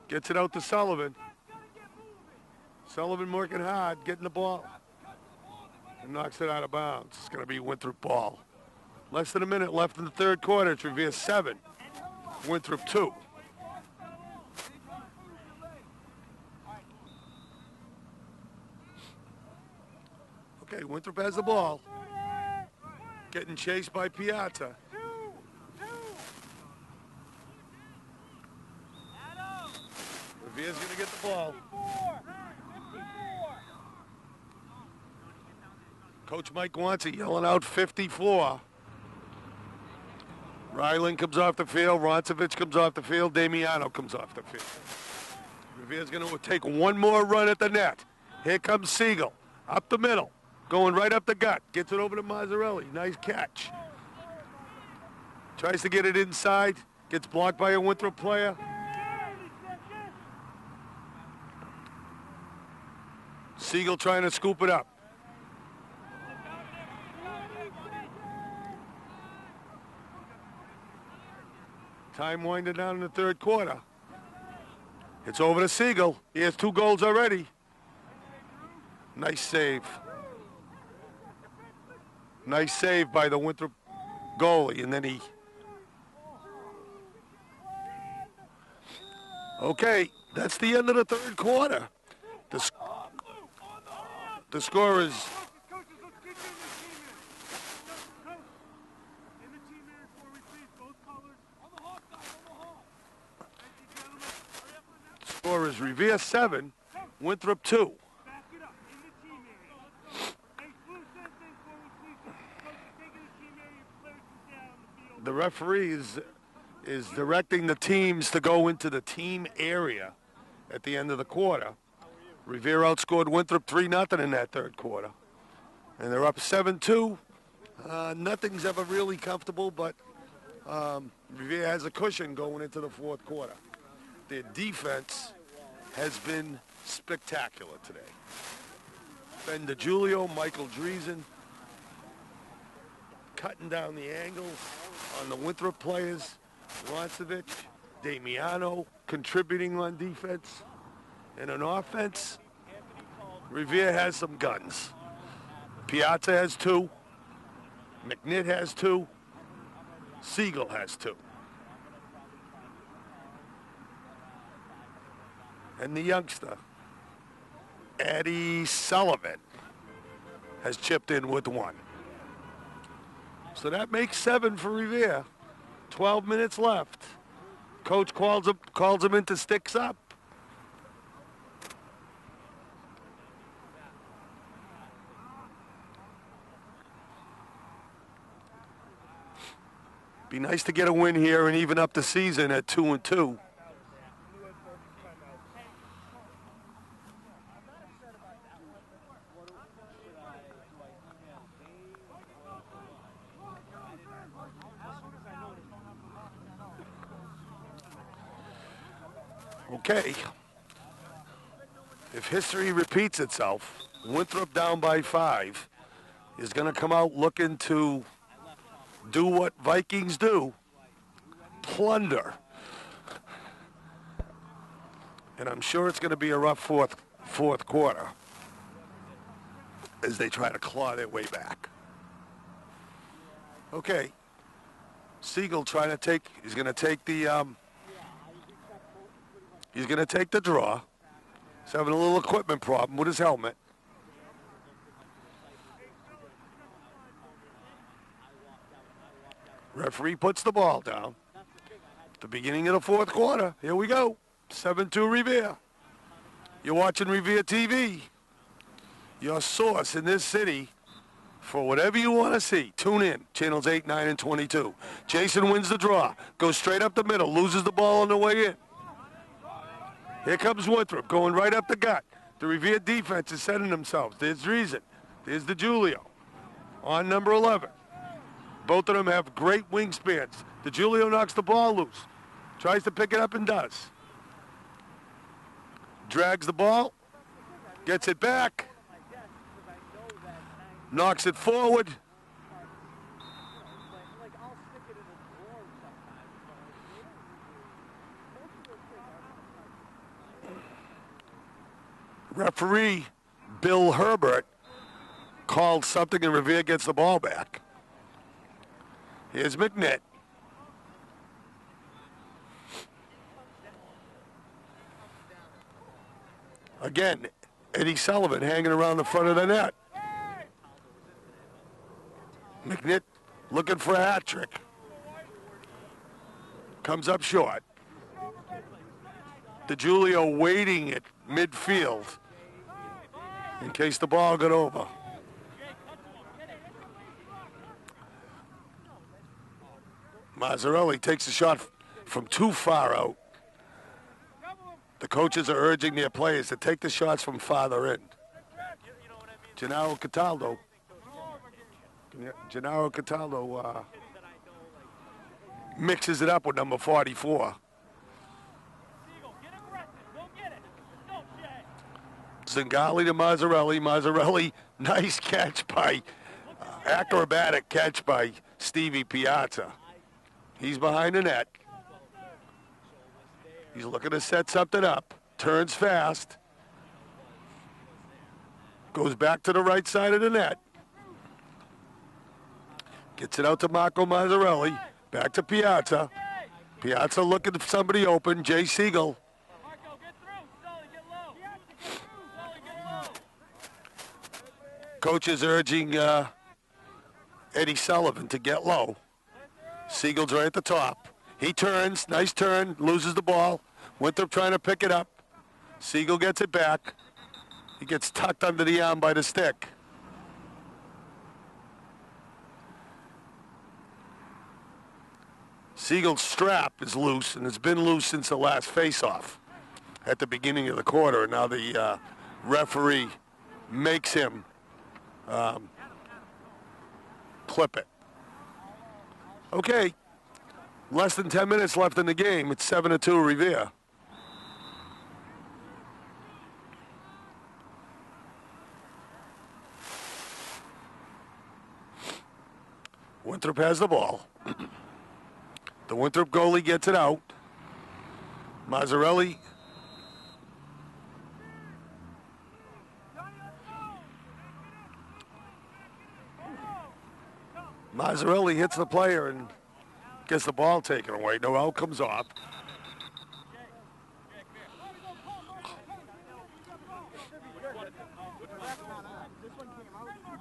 Gets it out to Sullivan. Sullivan working hard, getting the ball. And knocks it out of bounds. It's going to be Winthrop ball. Less than a minute left in the third quarter. It's Revere 7. Winthrop 2. Okay, Winthrop has the ball. Getting chased by Piazza. Revere's going to get the ball. Coach Mike wants it, yelling out 54. Ryland comes off the field. Roncevic comes off the field. Damiano comes off the field. Revere's going to take one more run at the net. Here comes Siegel. Up the middle. Going right up the gut. Gets it over to Mazzarelli. Nice catch. Tries to get it inside. Gets blocked by a Winthrop player. Siegel trying to scoop it up. Time winding down in the third quarter. It's over to Siegel. He has 2 goals already. Nice save. Nice save by the Winthrop goalie, and then he... Okay, that's the end of the third quarter. The score is... Score is Revere 7, Winthrop 2. The referee is directing the teams to go into the team area at the end of the quarter. Revere outscored Winthrop 3-0 in that third quarter. And they're up 7-2. Nothing's ever really comfortable, but Revere has a cushion going into the fourth quarter. Their defense has been spectacular today. Ben DiGiulio, Michael Driesen, cutting down the angle on the Winthrop players. Roncevic, Damiano contributing on defense. And on offense, Revere has some guns. Piazza has 2. McNitt has 2. Siegel has 2. And the youngster, Eddie Sullivan, has chipped in with 1. So that makes 7 for Revere. 12 minutes left. Coach calls him into sticks up. Be nice to get a win here and even up the season at 2-2. Okay. If history repeats itself, Winthrop down by 5 is going to come out looking to do what Vikings do, plunder. And I'm sure it's going to be a rough fourth quarter as they try to claw their way back. Okay. Siegel trying to take, he's going to take the draw. He's having a little equipment problem with his helmet. Referee puts the ball down. The beginning of the fourth quarter. Here we go. 7-2 Revere. You're watching Revere TV. Your source in this city for whatever you want to see. Tune in. Channels 8, 9, and 22. Jason wins the draw. Goes straight up the middle. Loses the ball on the way in. Here comes Winthrop going right up the gut. The Revere defense is setting themselves. There's Driesen. There's DiGiulio on number 11. Both of them have great wingspans. DiGiulio knocks the ball loose. Tries to pick it up and does. Drags the ball. Gets it back. Knocks it forward. Referee Bill Herbert called something and Revere gets the ball back. Here's McNitt. Again, Eddie Sullivan hanging around the front of the net. McNitt looking for a hat trick. Comes up short. DiGiulio waiting at midfield in case the ball got over. Mazzarelli takes a shot from too far out. The coaches are urging their players to take the shots from farther in. Gennaro Cataldo mixes it up with number 44. Zingali to Mazzarelli. Mazzarelli, nice catch by, acrobatic catch by Stevie Piazza. He's behind the net. He's looking to set something up. Turns fast. Goes back to the right side of the net. Gets it out to Marco Mazzarelli. Back to Piazza. Piazza looking for somebody open. Jay Siegel. Marco, get through. Sully, get low. Sully, get low. Coach is urging Eddie Sullivan to get low. Siegel's right at the top. He turns. Nice turn. Loses the ball. Winthrop trying to pick it up. Siegel gets it back. He gets tucked under the arm by the stick. Siegel's strap is loose, and it's been loose since the last face-off at the beginning of the quarter. Now the referee makes him clip it. Okay, less than 10 minutes left in the game. It's 7-2 Revere. Winthrop has the ball. The Winthrop goalie gets it out. Mazzarelli. Mazzarelli hits the player and gets the ball taken away. Noel comes off.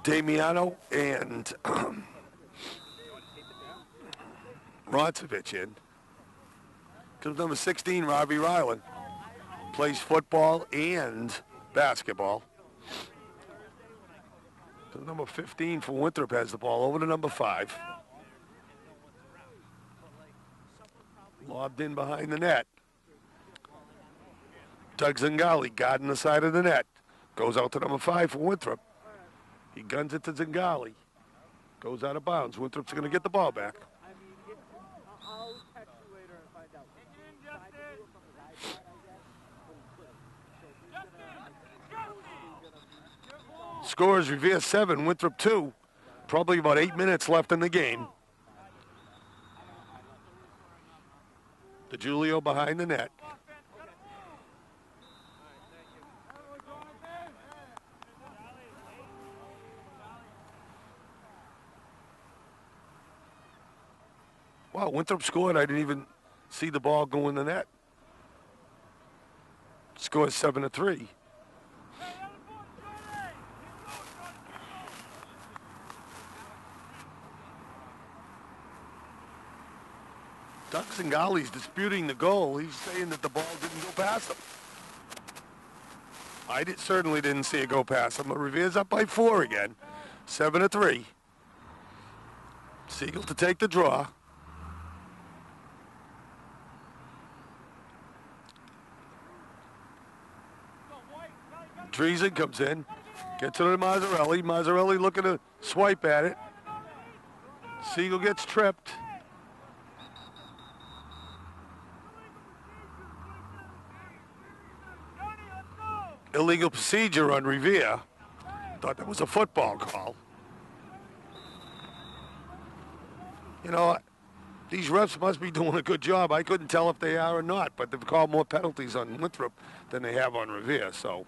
Damiano and Roncevich in. Comes number 16, Robbie Ryland. Plays football and basketball. So number 15 for Winthrop has the ball over to number 5. Lobbed in behind the net. Doug Zingali guarding the side of the net. Goes out to number 5 for Winthrop. He guns it to Zingali. Goes out of bounds. Winthrop's going to get the ball back. I'll text you later and find out. Scores Revere 7, Winthrop 2. Probably about 8 minutes left in the game. DeGiulio behind the net. Wow, Winthrop scored. I didn't even see the ball go in the net. Score 7-3. Doug Zingali's disputing the goal. He's saying that the ball didn't go past him. I certainly didn't see it go past him. But Revere's up by 4 again. 7-3. Siegel to take the draw. Driesen comes in. Gets it to Mazzarelli. Mazzarelli looking to swipe at it. Siegel gets tripped. Illegal procedure on Revere. Thought that was a football call. You know, these refs must be doing a good job. I couldn't tell if they are or not, but they've called more penalties on Winthrop than they have on Revere, so.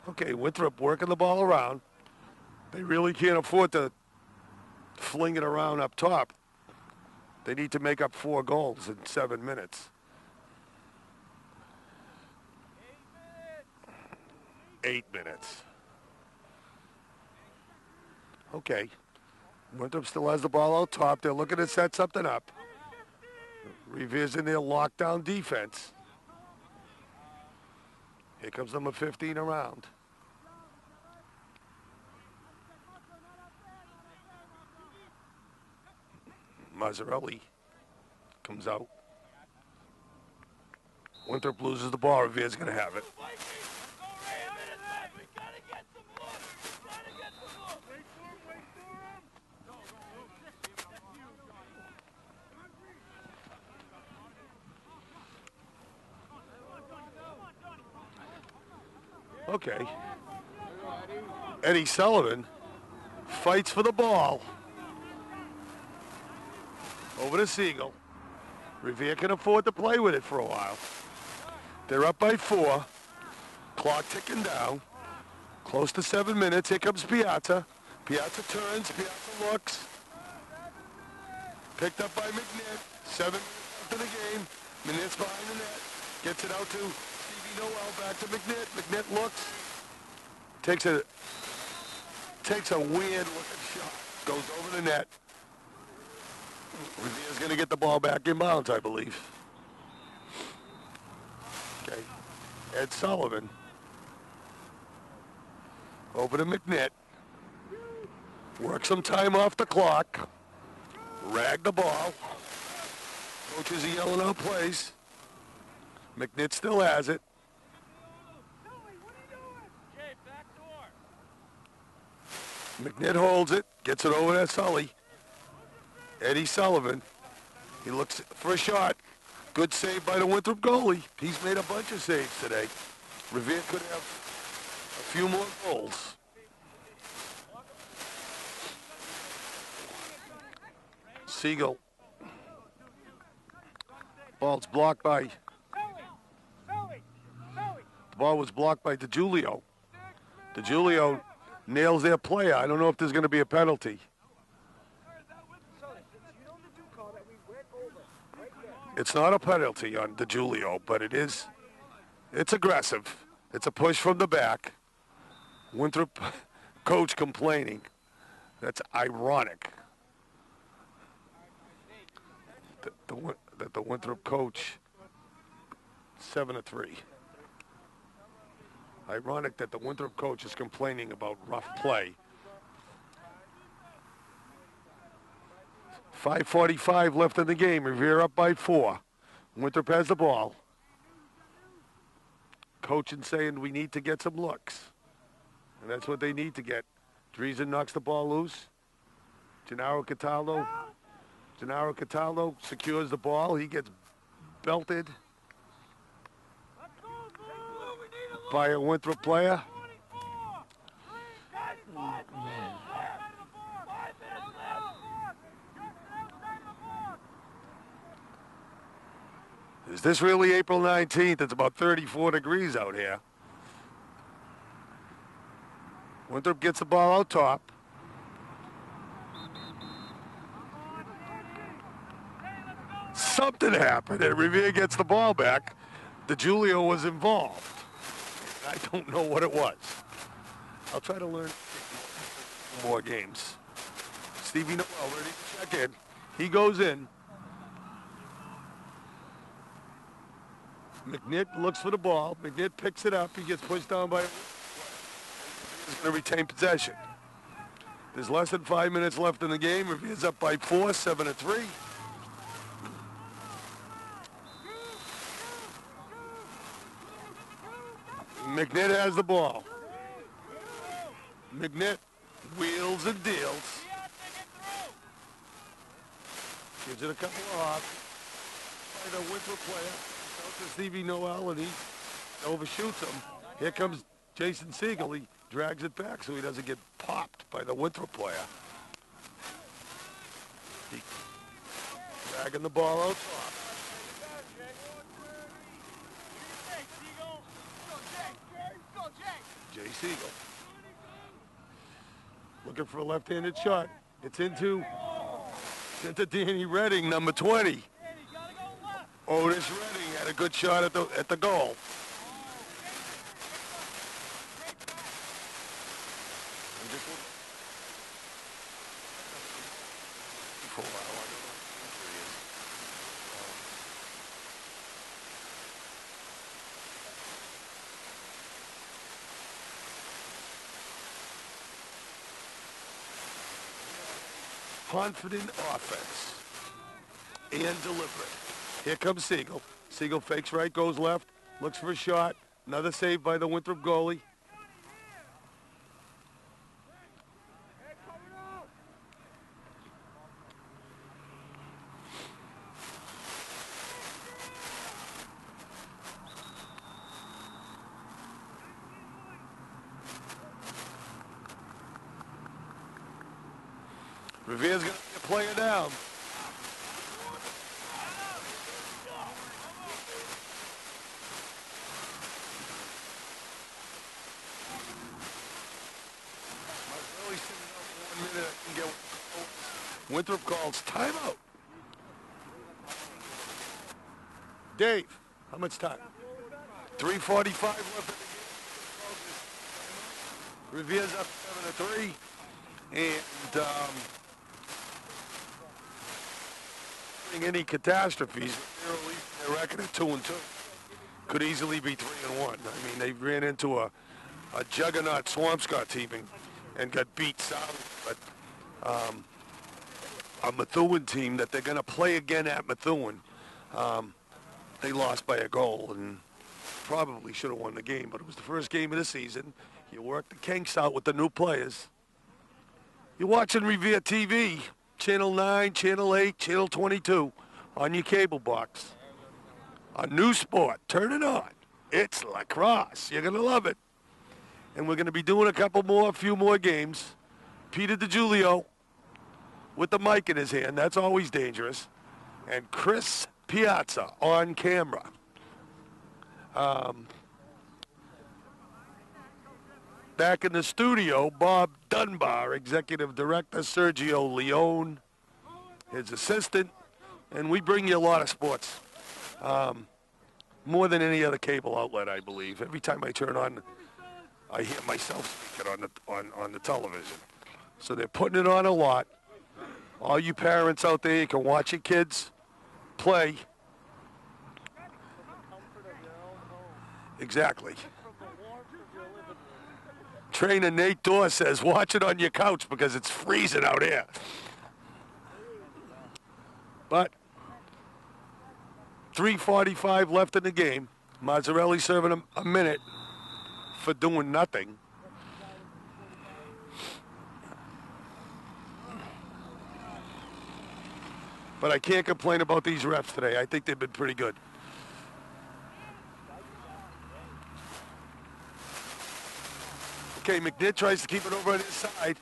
Okay, Winthrop working the ball around. They really can't afford to fling it around up top. They need to make up 4 goals in 7 minutes. 8 minutes. Okay. Winthrop still has the ball out top. They're looking to set something up. Revere's in their lockdown defense. Here comes number 15 around. Mazzarelli comes out. Winthrop loses the ball. Revere's going to have it. Okay. Eddie Sullivan fights for the ball. Over to Siegel. Revere can afford to play with it for a while. They're up by 4. Clock ticking down. Close to 7 minutes. Here comes Piazza. Piazza turns. Piazza looks. Picked up by McNitt. 7 minutes left in the game. McNitt's behind the net. Gets it out to Stevie Noel. Back to McNitt. McNitt looks. Takes a weird looking shot. Goes over the net. Revere's going to get the ball back in bounds, I believe. Okay. Ed Sullivan. Over to McNitt. Work some time off the clock. Rag the ball. Coaches are yelling out plays. McNitt still has it. McNitt holds it. Gets it over to Sully. Eddie Sullivan. He looks for a shot. Good save by the Winthrop goalie. He's made a bunch of saves today. Revere could have a few more goals. Siegel. Ball's blocked by... The ball was blocked by DiGiulio. DiGiulio nails their player. I don't know if there's going to be a penalty. It's not a penalty on DiGiulio, but it's aggressive. It's a push from the back. Winthrop coach complaining. That's ironic. That the Winthrop coach 7-3. Ironic that the Winthrop coach is complaining about rough play. 5:45 left in the game. Revere up by 4. Winthrop has the ball. Coaching saying we need to get some looks. And that's what they need to get. Driesen knocks the ball loose. Gennaro Cataldo secures the ball. He gets belted by a Winthrop player. Is this really April 19th? It's about 34 degrees out here. Winthrop gets the ball out top. Something happened, and Revere gets the ball back. DiGiulio was involved. I don't know what it was. I'll try to learn more games. Stevie Noel ready to check in. He goes in. McNitt looks for the ball. McNitt picks it up. He gets pushed down by... He's going to retain possession. There's less than 5 minutes left in the game. Revere's up by 4, 7-3. McNitt has the ball. McNitt wheels and deals. Gives it a couple of hops. By the Winthrop player. Out to Stevie Noel, and he overshoots him. Here comes Jason Siegel. He drags it back so he doesn't get popped by the Winthrop player. He dragging the ball out top. Jay Siegel. Looking for a left-handed shot. It's into Danny Redding, number 20. Otis Redding had a good shot at the goal. Confident offense and deliberate. Here comes Siegel. Siegel fakes right, goes left, looks for a shot. Another save by the Winthrop goalie. Revere's going to play it down. Winthrop calls timeout. Dave, how much time? 3:45 left in the game. Revere's up 7-3. And any catastrophes, they're at least their record at 2-2. Could easily be 3-1. I mean, they ran into a juggernaut Swampscott team and got beat soundly. But a Methuen team that they're going to play again at Methuen, they lost by a goal and probably should have won the game. But it was the first game of the season. You work the kinks out with the new players. You're watching Revere TV, Channel 9, Channel 8, Channel 22 on your cable box. A new sport. Turn it on. It's lacrosse. You're going to love it. And we're going to be doing a few more games. Peter DiGiulio with the mic in his hand. That's always dangerous. And Chris Piazza on camera. Back in the studio, Bob Dunbar, executive director, Sergio Leone, his assistant, and we bring you a lot of sports. More than any other cable outlet, I believe. Every time I turn on, I hear myself speaking on the television. So they're putting it on a lot. All you parents out there, you can watch your kids play. Exactly. Trainer Nate Dorr says, watch it on your couch because it's freezing out here. But 3:45 left in the game. Mazzarelli serving him a minute for doing nothing. But I can't complain about these refs today. I think they've been pretty good. Okay, McNitt tries to keep it over on his side.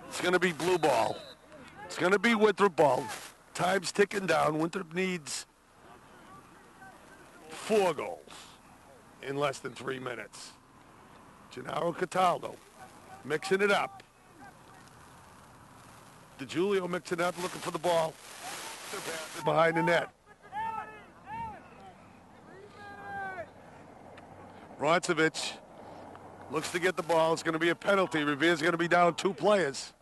It's going to be blue ball. It's going to be Winthrop ball. Time's ticking down. Winthrop needs 4 goals in less than 3 minutes. Gennaro Cataldo mixing it up. DiGiulio mixing it up, looking for the ball. Behind the net. Roncevich looks to get the ball. It's going to be a penalty. Revere's going to be down 2 players.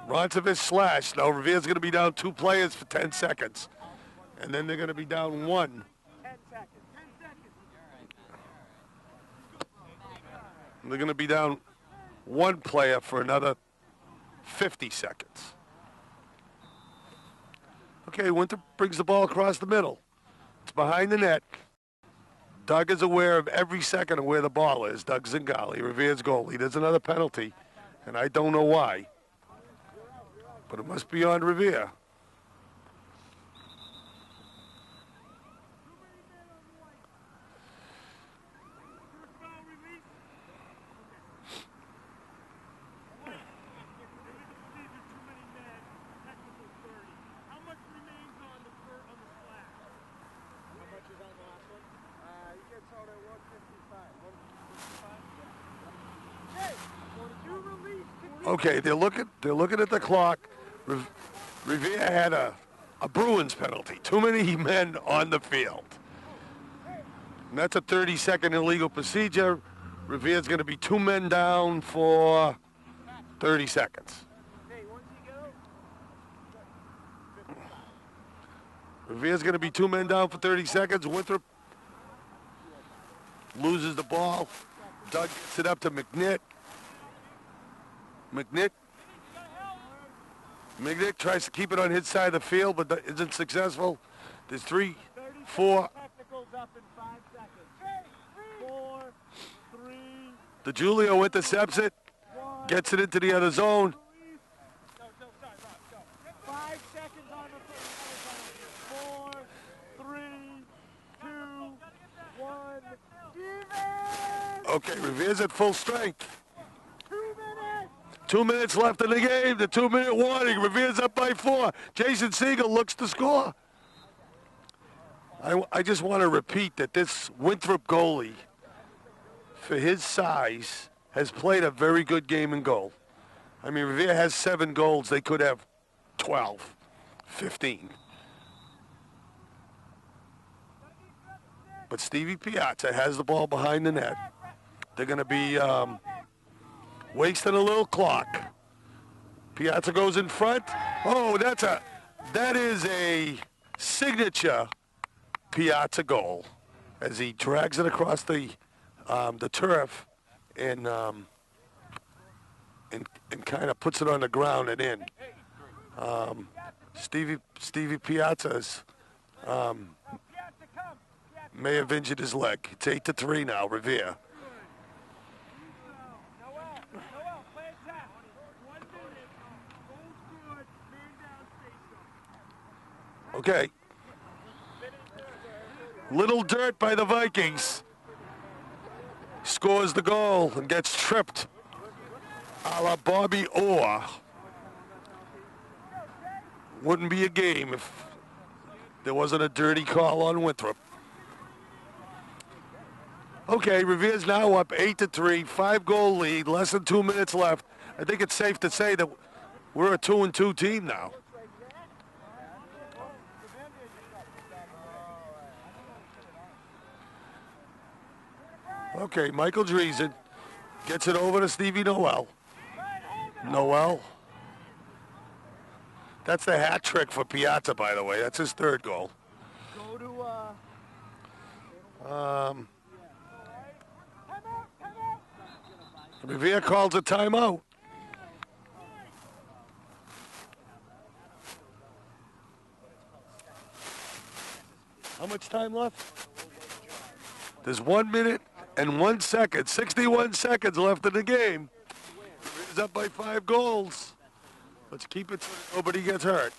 Roncevich slash. Now Revere's going to be down 2 players for 10 seconds. And then they're going to be down 1. 10 seconds. 10 seconds. They're going to be down 1 player for another 50 seconds. Okay, Winthrop brings the ball across the middle. It's behind the net. Doug is aware of every second of where the ball is. Doug Zingali, Revere's goalie. There's another penalty, and I don't know why. But it must be on Revere. Okay, they're looking at the clock. Revere had a Bruins penalty. Too many men on the field. And that's a 30-second illegal procedure. Revere's going to be 2 men down for 30 seconds. Revere's going to be 2 men down for 30 seconds. Winthrop loses the ball. Doug gets it up to McNitt. McNitt tries to keep it on his side of the field, but isn't successful. There's 3, 4. Technicals up in 5 seconds. 4, 3. DiGiulio intercepts it, gets it into the other zone. 5 seconds on the 4, 3, 2, 1. Even. Okay, Revere's at full strength. 2 minutes. 2 minutes left in the game. The 2-minute warning. Revere's up by 4. Jason Siegel looks to score. I just want to repeat that this Winthrop goalie, for his size, has played a very good game in goal. I mean, Revere has 7 goals. They could have 12, 15. But Stevie Piazza has the ball behind the net. They're going to be wasting a little clock. Piazza goes in front. Oh, that is a signature Piazza goal as he drags it across the turf and kind of puts it on the ground and in. Stevie Piazza's may have injured his leg. It's 8-3 now, Revere. Okay. Little dirt by the Vikings. Scores the goal and gets tripped a la Bobby Orr. Wouldn't be a game if there wasn't a dirty call on Winthrop. Okay, Revere's now up 8-3, 5-goal lead, less than 2 minutes left. I think it's safe to say that we're a 2-2 team now. Okay, Michael Driesen gets it over to Stevie Noel. Noel. That's the hat trick for Piazza, by the way. That's his 3rd goal. Revere calls a timeout. How much time left? There's 1 minute and 1 second, 61 seconds left in the game. Revere's up by 5 goals. Let's keep it so that nobody gets hurt.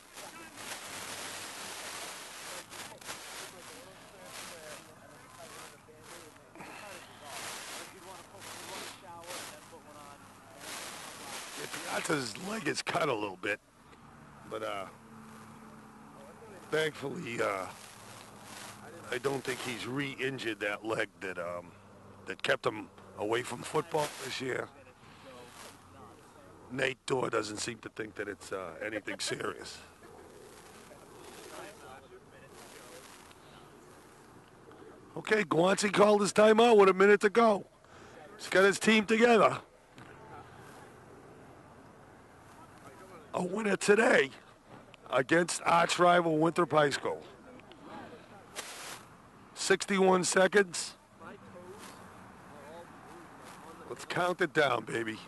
Piazza's leg is cut a little bit, but thankfully I don't think he's re-injured that leg that kept him away from football this year. Nate Dorr doesn't seem to think that it's anything serious. Okay, Guanci called his timeout with a minute to go. He's got his team together. A winner today against arch rival Winthrop High School. 61 seconds. Let's count it down, baby.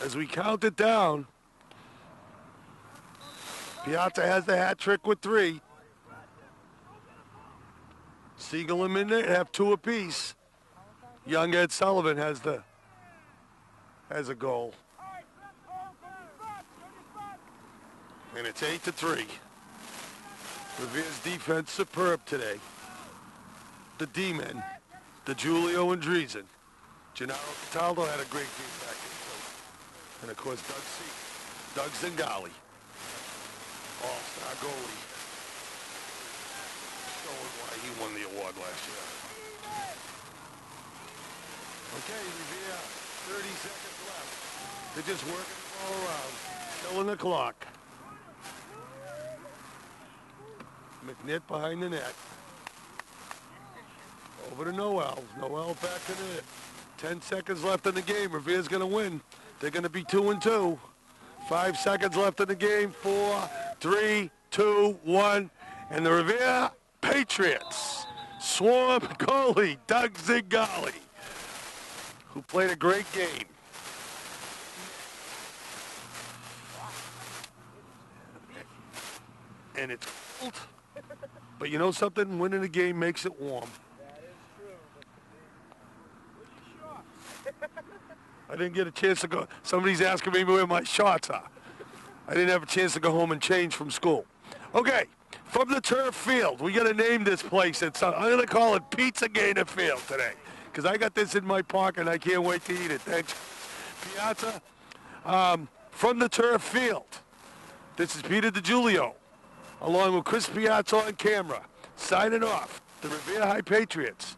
As we count it down, Piazza has the hat trick with 3. Siegel and Minute have 2 apiece. Young Ed Sullivan has a goal. And it's 8-3. Revere's defense superb today. The D-men, the Julio and Driesen. Gennaro Cataldo had a great game back in. And of course, Doug Zingali, all-star goalie, showing why he won the award last year. Okay, Revere, 30 seconds left. They're just working it all around, killing the clock. McNitt behind the net. Over to Noel. Noel back to the net. 10 seconds left in the game. Revere's going to win. They're going to be 2-2. 5 seconds left in the game. 4, 3, 2, 1. And the Revere Patriots swarm goalie Doug Zingali, who played a great game. And it's cold. But you know something? Winning the game makes it warm. I didn't get a chance to go. Somebody's asking me where my shorts are. I didn't have a chance to go home and change from school. Okay, from the turf field, we got to name this place. I'm going to call it Pizza Gator Field today because I got this in my pocket and I can't wait to eat it. Thanks, Piazza. From the turf field, this is Peter DiGiulio, along with Chris Piazza on camera, signing off. The Revere High Patriots